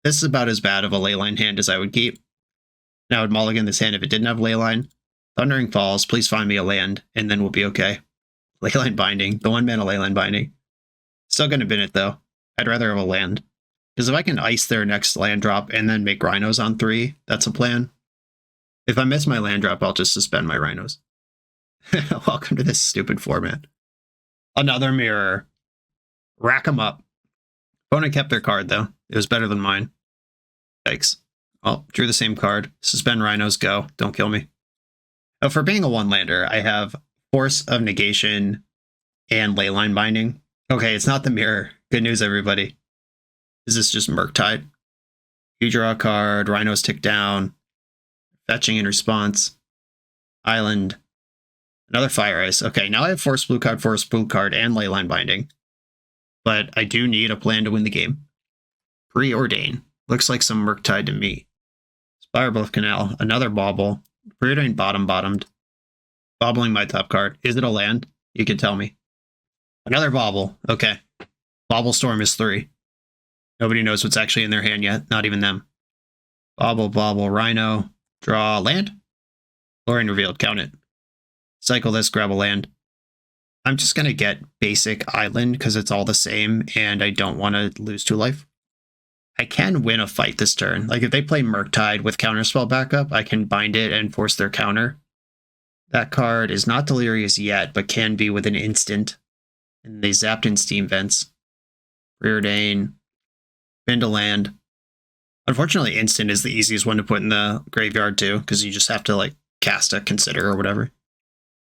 This is about as bad of a Leyline hand as I would keep. And I would mulligan this hand if it didn't have Leyline. Thundering Falls, please find me a land, and then we'll be okay. Leyline Binding, the 1-mana Leyline Binding. Still going to bin it, though. I'd rather have a land. Because if I can ice their next land drop and then make Rhinos on 3, that's a plan. If I miss my land drop, I'll just suspend my Rhinos. Welcome to this stupid format. Another mirror. Rack 'em up. Opponent kept their card, though. It was better than mine. Yikes. Well, drew the same card. Suspend Rhinos, go. Don't kill me. Oh, for being a 1-lander, I have Force of Negation and Leyline Binding. Okay, it's not the mirror. Good news, everybody. Is this just Murktide? You draw a card, Rhinos tick down, fetching in response, Island, another Fire Ice. Okay, now I have Force Blue card, and Leyline Binding. But I do need a plan to win the game. Preordain. Looks like some Murktide to me. Spirebluff Canal, another Bauble. Preordain bottomed. Bobbling my top card. Is it a land? You can tell me. Another Bauble. Okay. Bauble Storm is 3. Nobody knows what's actually in their hand yet. Not even them. Bauble, Rhino. Draw land. Lorien Revealed. Count it. Cycle this, grab a land. I'm just going to get basic Island because it's all the same and I don't want to lose 2 life. I can win a fight this turn. Like if they play Murktide with Counterspell backup, I can bind it and force their counter. That card is not Delirious yet, but can be with an instant. And they zapped in Steam Vents. Preordain. Bind a land. Unfortunately, instant is the easiest one to put in the graveyard too, because you just have to like cast a consider or whatever.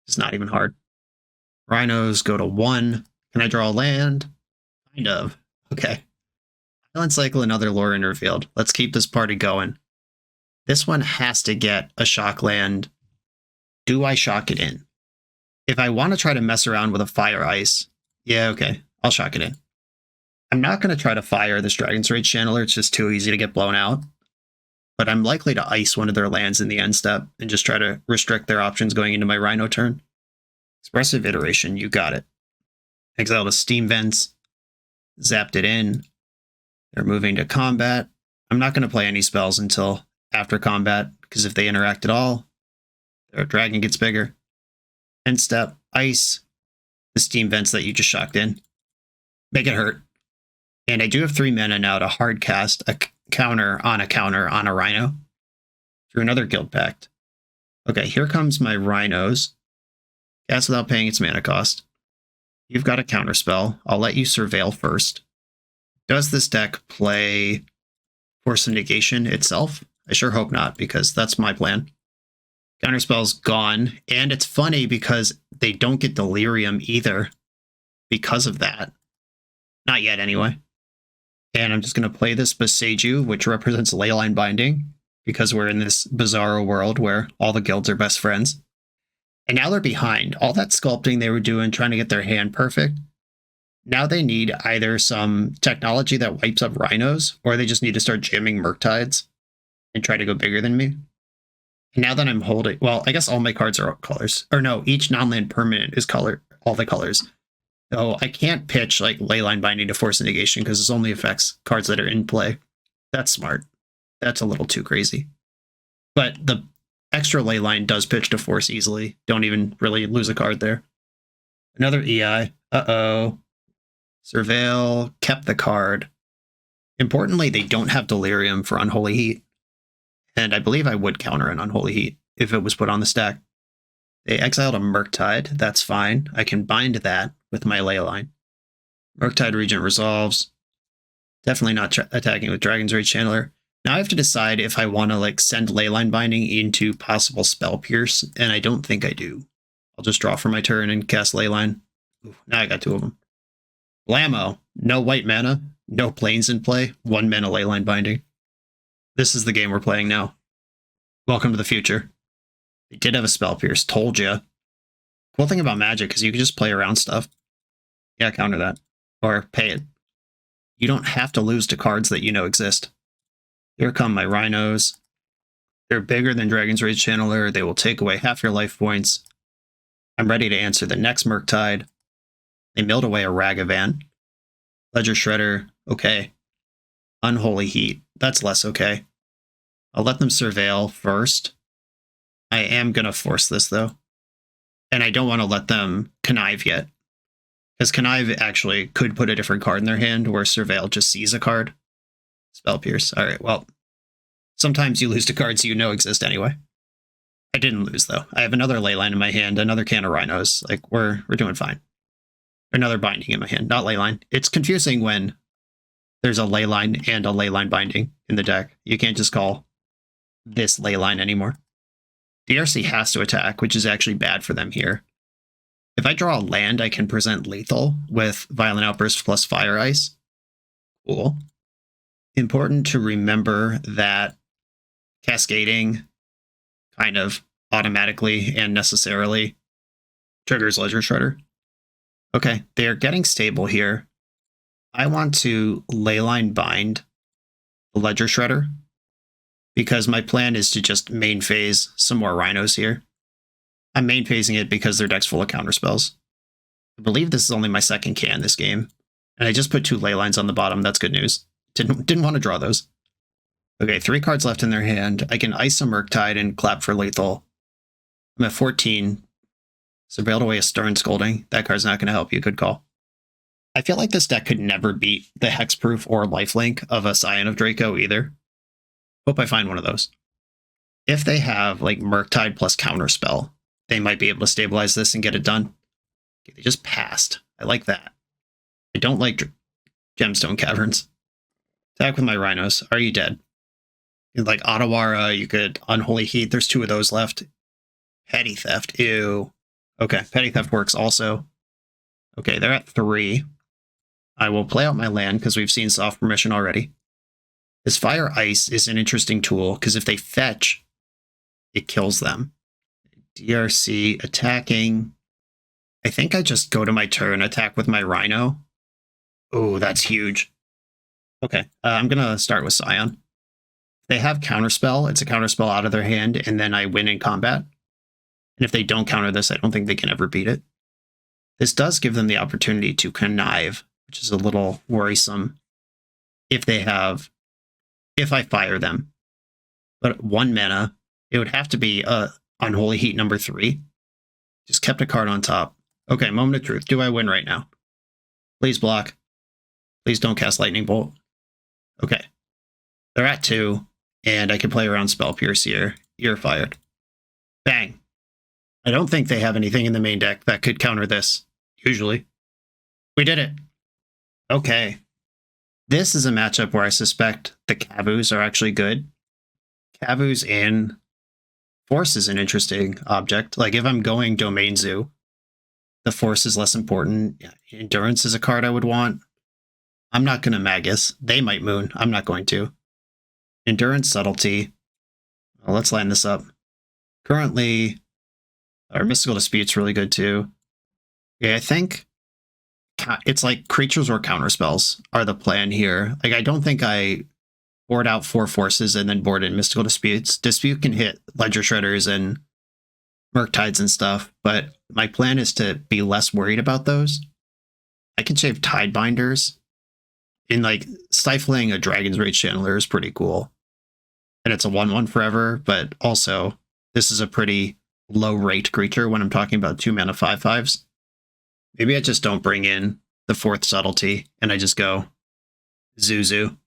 It's not even hard. Rhinos go to 1. Can I draw a land? Kind of. Okay. Island Cycle, another lore interfield. Let's keep this party going. This one has to get a shock land. Do I shock it in? If I want to try to mess around with a fire ice, yeah, okay, I'll shock it in. I'm not going to try to fire this Dragon's Rage Channeler, it's just too easy to get blown out. But I'm likely to ice one of their lands in the end step and just try to restrict their options going into my Rhino turn. Expressive Iteration, you got it. Exiled a Steam Vents, zapped it in. They're moving to combat. I'm not going to play any spells until after combat, because if they interact at all, their dragon gets bigger. End step, ice, the Steam Vents that you just shocked in. Make it hurt. And I do have 3 mana now to hard cast a counter on a Rhino through another Guildpact. Okay, here comes my Rhinos. Cast without paying its mana cost. You've got a counter spell. I'll let you surveil first. Does this deck play Force of Negation itself? I sure hope not, because that's my plan. Counterspell's gone, and it's funny because they don't get Delirium either because of that. Not yet, anyway. And I'm just going to play this Boseiju, which represents Leyline Binding, because we're in this bizarro world where all the guilds are best friends. And now they're behind. All that sculpting they were doing, trying to get their hand perfect, now they need either some technology that wipes up Rhinos, or they just need to start jamming Murktides and try to go bigger than me. And now that I'm holding, well, I guess all my cards are colors. Or no, each non-land permanent is color, all the colors. So I can't pitch like Leyline Binding to Force of Negation because it only affects cards that are in play. That's smart. That's a little too crazy. But the extra Leyline does pitch to Force easily. Don't even really lose a card there. Another EI. Uh-oh. Surveil, kept the card. Importantly, they don't have Delirium for Unholy Heat. And I believe I would counter an Unholy Heat if it was put on the stack. They exiled a Murktide. That's fine. I can bind that with my Leyline. Murktide Regent resolves. Definitely not attacking with Dragon's Rage Channeler. Now I have to decide if I want to like send Leyline Binding into possible Spell Pierce, and I don't think I do. I'll just draw for my turn and cast Leyline. Ooh, now I got 2 of them. Blammo. No white mana, no planes in play, 1 mana Leyline Binding. This is the game we're playing now. Welcome to the future. They did have a Spell Pierce, told ya. Cool thing about Magic is you can just play around stuff. Yeah, counter that. Or pay it. You don't have to lose to cards that you know exist. Here come my Rhinos. They're bigger than Dragon's Rage Channeler. They will take away half your life points. I'm ready to answer the next Murktide. They milled away a Ragavan. Ledger Shredder, okay. Unholy Heat, that's less okay. I'll let them surveil first. I am going to force this, though. And I don't want to let them connive yet. Because connive actually could put a different card in their hand, where surveil just sees a card. Spell Pierce. Alright, well. Sometimes you lose to cards you know exist anyway. I didn't lose, though. I have another Leyline in my hand, another can of Rhinos. Like, we're doing fine. Another Binding in my hand, not Leyline. It's confusing when there's a Leyline and a Leyline Binding in the deck. You can't just call this Leyline anymore. DRC has to attack, which is actually bad for them here. If I draw a land, I can present lethal with Violent Outburst plus Fire Ice. Cool. Important to remember that cascading kind of automatically and necessarily triggers Ledger Shredder. Okay, they are getting stable here. I want to Leyline Bind the Ledger Shredder because my plan is to just main phase some more Rhinos here. I'm main phasing it because their deck's full of counterspells. I believe this is only my second can this game, and I just put 2 Leylines on the bottom. That's good news. Didn't want to draw those. Okay, 3 cards left in their hand. I can ice a Murktide and clap for lethal. I'm at 14. Surveilled away a Stern Scolding. That card's not going to help you. Good call. I feel like this deck could never beat the Hexproof or Lifelink of a Scion of Draco either. Hope I find one of those. If they have like Murktide plus Counterspell, they might be able to stabilize this and get it done. Okay, they just passed. I like that. I don't like Gemstone Caverns. Attack with my Rhinos. Are you dead? Like Otawara, you could Unholy Heat. There's 2 of those left. Petty Theft. Ew. Okay, Petty Theft works also. Okay, they're at 3. I will play out my land because we've seen soft permission already. This Fire Ice is an interesting tool because if they fetch, it kills them. DRC attacking. I think I just go to my turn, attack with my Rhino. Oh, that's huge. Okay, I'm going to start with Scion. They have Counterspell. It's a Counterspell out of their hand, and then I win in combat. And if they don't counter this, I don't think they can ever beat it. This does give them the opportunity to connive, which is a little worrisome if I fire them. But 1 mana, it would have to be Unholy Heat number 3. Just kept a card on top. Okay, moment of truth. Do I win right now? Please block. Please don't cast Lightning Bolt. Okay. They're at 2, and I can play around Spell Pierce here. You're fired. Bang. I don't think they have anything in the main deck that could counter this, usually. We did it. Okay. This is a matchup where I suspect the Kavus are actually good. Kavus in Force is an interesting object. Like if I'm going Domain Zoo, the Force is less important. Endurance is a card I would want. I'm not going to Magus. They might Moon. I'm not going to. Endurance, Subtlety. Well, let's line this up. Currently, our Mystical Dispute's really good too. Yeah, I think it's like creatures or counterspells are the plan here. Like I don't think I board out 4 forces and then board in Mystical Disputes. Dispute can hit Ledger Shredders and Murktides and stuff, but my plan is to be less worried about those. I can shave Tidebinders. In like stifling a Dragon's Rage Channeler is pretty cool. And it's a 1/1 forever, but also this is a pretty low rate creature when I'm talking about 2 mana 5/5s. Maybe I just don't bring in the 4th Subtlety and I just go Zuzu.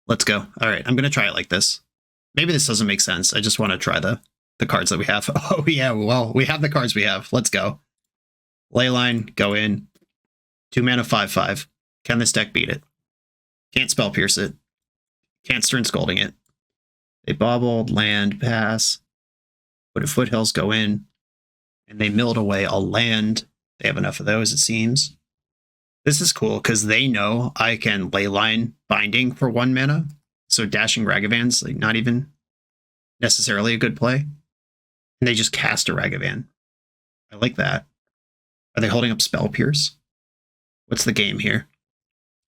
Let's go. All right, I'm going to try it like this. Maybe this doesn't make sense. I just want to try the cards that we have. Oh yeah, well, we have the cards we have. Let's go. Leyline, go in. 2 mana 5/5. Can this deck beat it? Can't Spell Pierce it. Can't Stern Scolding it. They bobbled, land, pass. Wooded Foothills, go in. And they milled away a land. They have enough of those, it seems. This is cool because they know I can Leyline Binding for 1 mana. So Dashing Ragavan's like not even necessarily a good play. And they just cast a Ragavan. I like that. Are they holding up Spell Pierce? What's the game here?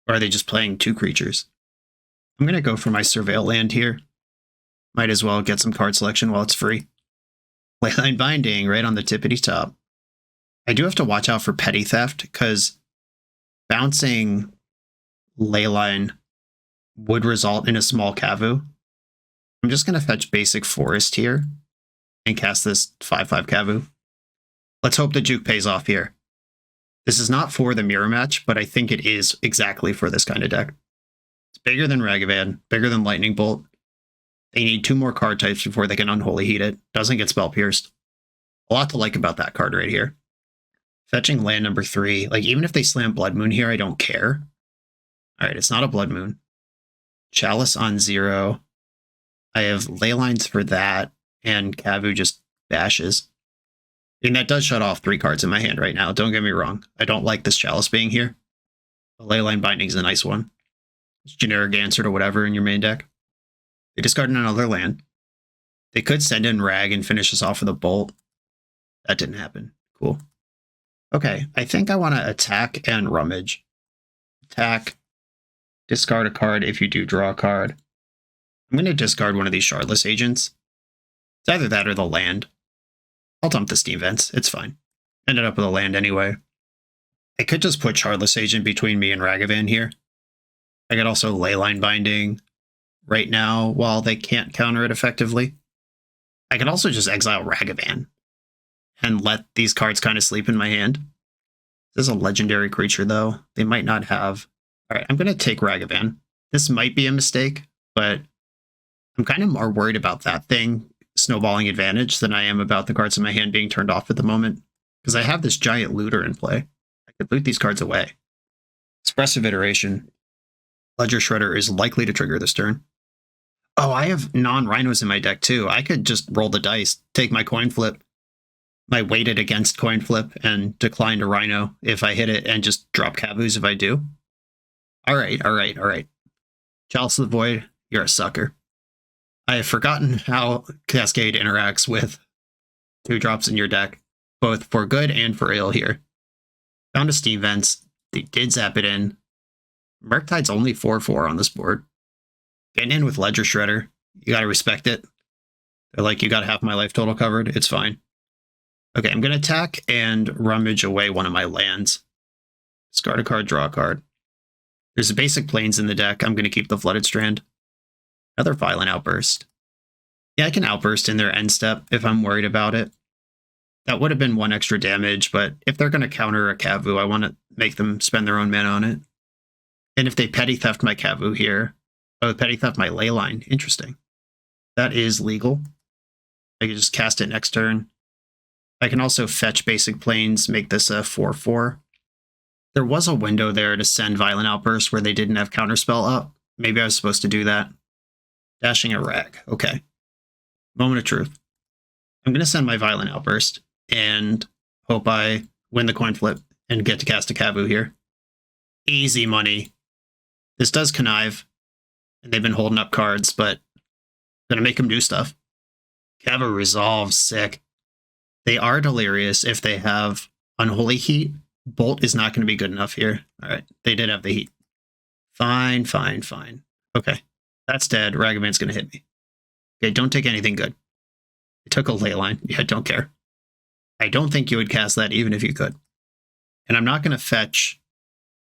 Or are they just playing 2 creatures? I'm going to go for my Surveil land here. Might as well get some card selection while it's free. Leyline Binding right on the tippity top. I do have to watch out for Petty Theft because bouncing Leyline would result in a small Kavu. I'm just going to fetch basic Forest here and cast this 5/5 Kavu. Let's hope the juke pays off here. This is not for the mirror match, but I think it is exactly for this kind of deck. It's bigger than Ragavan, bigger than Lightning Bolt. They need 2 more card types before they can Unholy Heat it. Doesn't get Spell Pierced. A lot to like about that card right here. Fetching land number 3. Like, even if they slam Blood Moon here, I don't care. Alright, it's not a Blood Moon. Chalice on 0. I have Leylines for that, and Kavu just bashes. And that does shut off 3 cards in my hand right now. Don't get me wrong. I don't like this Chalice being here. The Leyline Binding is a nice one. It's generic answer to whatever in your main deck. They discard another land. They could send in Rag and finish us off with a Bolt. That didn't happen. Cool. Okay, I think I want to attack and rummage. Attack. Discard a card if you do draw a card. I'm going to discard one of these Shardless Agents. It's either that or the land. I'll dump the Steam Vents. It's fine. Ended up with a land anyway. I could just put Shardless Agent between me and Ragavan here. I could also Leyline Binding right now while they can't counter it effectively. I could also just exile Ragavan and let these cards kind of sleep in my hand. This is a legendary creature, though. They might not have... Alright, I'm going to take Ragavan. This might be a mistake, but I'm kind of more worried about that thing snowballing advantage than I am about the cards in my hand being turned off at the moment. Because I have this giant looter in play. I could loot these cards away. Expressive Iteration. Ledger Shredder is likely to trigger this turn. Oh, I have non-Rhinos in my deck too. I could just roll the dice, take my coin flip, my weighted against coin flip, and decline to Rhino if I hit it, and just drop Cavus if I do. All right. Chalice of the Void, you're a sucker. I have forgotten how Cascade interacts with 2-drops in your deck, both for good and for ill here. Found a Steam Vents. They did zap it in. Murktide's only 4/4 on this board. Getting in with Ledger Shredder. You gotta respect it. They're like, you got half my life total covered. It's fine. Okay, I'm gonna attack and rummage away one of my lands. Discard a card, draw a card. There's a basic plains in the deck. I'm gonna keep the Flooded Strand. Another Violent Outburst. Yeah, I can Outburst in their end step if I'm worried about it. That would have been 1 extra damage, but if they're gonna counter a Cavu, I want to make them spend their own mana on it. And if they Petty Theft my Cavu here, oh, Petty Theft my Leyline. Interesting. That is legal. I can just cast it next turn. I can also fetch basic plains, make this a 4/4. There was a window there to send Violent Outburst where they didn't have Counterspell up. Maybe I was supposed to do that. Dashing a Rag. Okay. Moment of truth. I'm going to send my Violent Outburst and hope I win the coin flip and get to cast a Cavu here. Easy money. This does connive, and they've been holding up cards, but I'm going to make them do stuff. Cavu Resolve, sick. They are delirious if they have Unholy Heat. Bolt is not going to be good enough here. All right, they did have the heat. Fine. Okay, that's dead. Ragavan's going to hit me. Okay, don't take anything good. It took a Leyline. Yeah, don't care. I don't think you would cast that even if you could. And I'm not going to fetch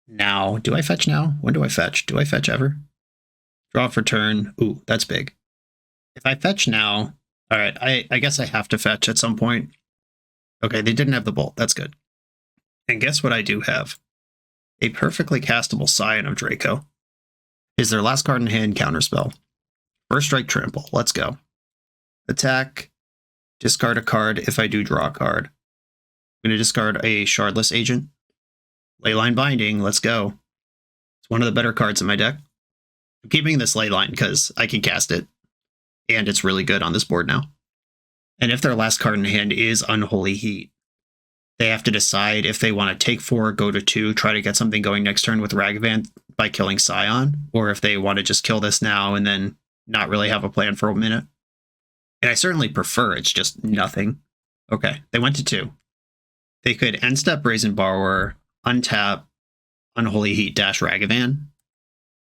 now. Do I fetch now? When do I fetch? Do I fetch ever? Draw for turn. Ooh, that's big. If I fetch now, all right, I guess I have to fetch at some point. Okay, they didn't have the bolt. That's good. And guess what I do have? A perfectly castable Scion of Draco. Is their last card in hand counterspell. First strike trample. Let's go. Attack. Discard a card if I do draw a card. I'm going to discard a Shardless Agent. Leyline Binding. Let's go. It's one of the better cards in my deck. I'm keeping this Leyline because I can cast it. And it's really good on this board now. And if their last card in hand is Unholy Heat, they have to decide if they want to take 4, go to 2, try to get something going next turn with Ragavan by killing Scion, or if they want to just kill this now and then not really have a plan for a minute. And I certainly prefer it's just nothing. Okay, they went to 2. They could end step Brazen Borrower, untap, Unholy Heat, dash Ragavan,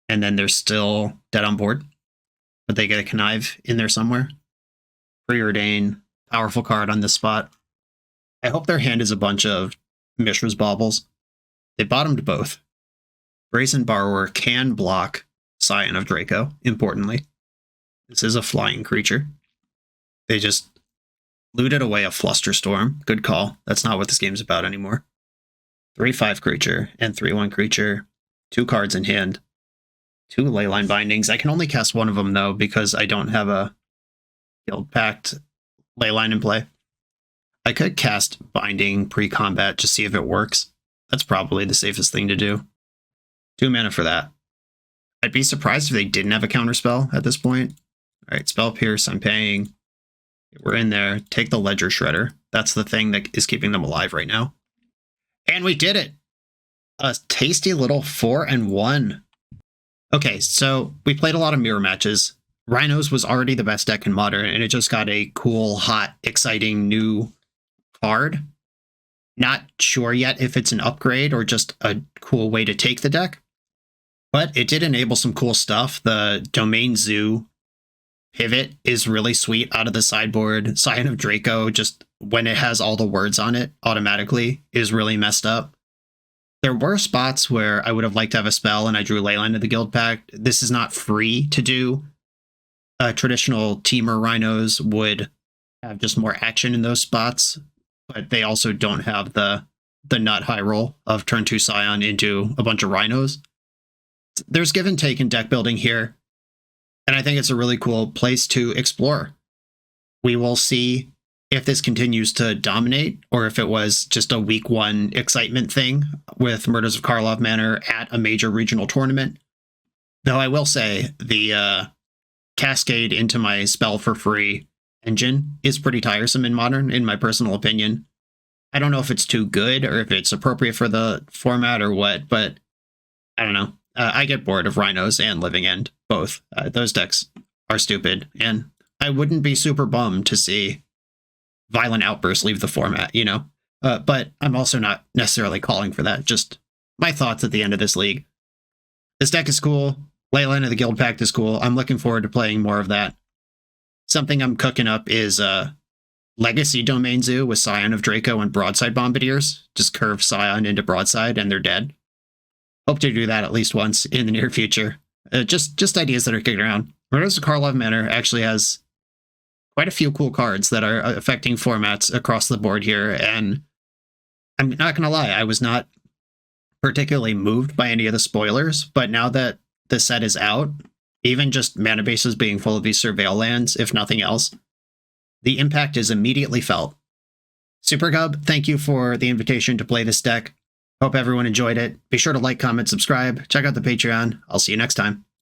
and then they're still dead on board. But they get a Connive in there somewhere. Preordain, powerful card on this spot. I hope their hand is a bunch of Mishra's Baubles. They bottomed both. Brazen Borrower can block Scion of Draco, importantly. This is a flying creature. They just looted away a Flusterstorm. Good call. That's not what this game's about anymore. 3/5 creature and 3/1 creature. 2 cards in hand. 2 Leyline Bindings. I can only cast one of them, though, because I don't have a Guildpact Leyline in play. I could cast Binding pre-combat to see if it works. That's probably the safest thing to do. 2 mana for that. I'd be surprised if they didn't have a counterspell at this point. All right, Spell Pierce, I'm paying. We're in there. Take the Ledger Shredder. That's the thing that is keeping them alive right now. And we did it! A tasty little 4-1. Okay, so we played a lot of mirror matches. Rhinos was already the best deck in Modern, and it just got a cool, hot, exciting new card. Not sure yet if it's an upgrade or just a cool way to take the deck, but it did enable some cool stuff. The Domain Zoo pivot is really sweet out of the sideboard. Scion of Draco, just when it has all the words on it automatically, is really messed up. There were spots where I would have liked to have a spell and I drew Leyline to the Guildpact. This is not free to do. Traditional Teamer Rhinos would have just more action in those spots, but they also don't have the nut high roll of turn 2 Scion into a bunch of Rhinos. There's give and take in deck building here, and I think it's a really cool place to explore. We will see if this continues to dominate, or if it was just a week 1 excitement thing with Murders of Karlov Manor at a major regional tournament. Though I will say, the Cascade into my spell for free engine is pretty tiresome in Modern, in my personal opinion. I don't know if it's too good or if it's appropriate for the format or what, but I don't know. I get bored of Rhinos and Living End, both. Those decks are stupid, and I wouldn't be super bummed to see Violent Outburst leave the format, you know? But I'm also not necessarily calling for that. Just my thoughts at the end of this league. This deck is cool. Leyline of the Guildpact is cool. I'm looking forward to playing more of that. Something I'm cooking up is Legacy Domain Zoo with Scion of Draco and Broadside Bombardiers. Just curve Scion into Broadside and they're dead. Hope to do that at least once in the near future. Just ideas that are kicking around. Rhinos of Karlov Manor actually has quite a few cool cards that are affecting formats across the board here, and I'm not going to lie, I was not particularly moved by any of the spoilers, but now that the set is out, even just mana bases being full of these surveil lands, if nothing else, the impact is immediately felt. Super Gub, thank you for the invitation to play this deck. Hope everyone enjoyed it. Be sure to like, comment, subscribe, check out the Patreon. I'll see you next time.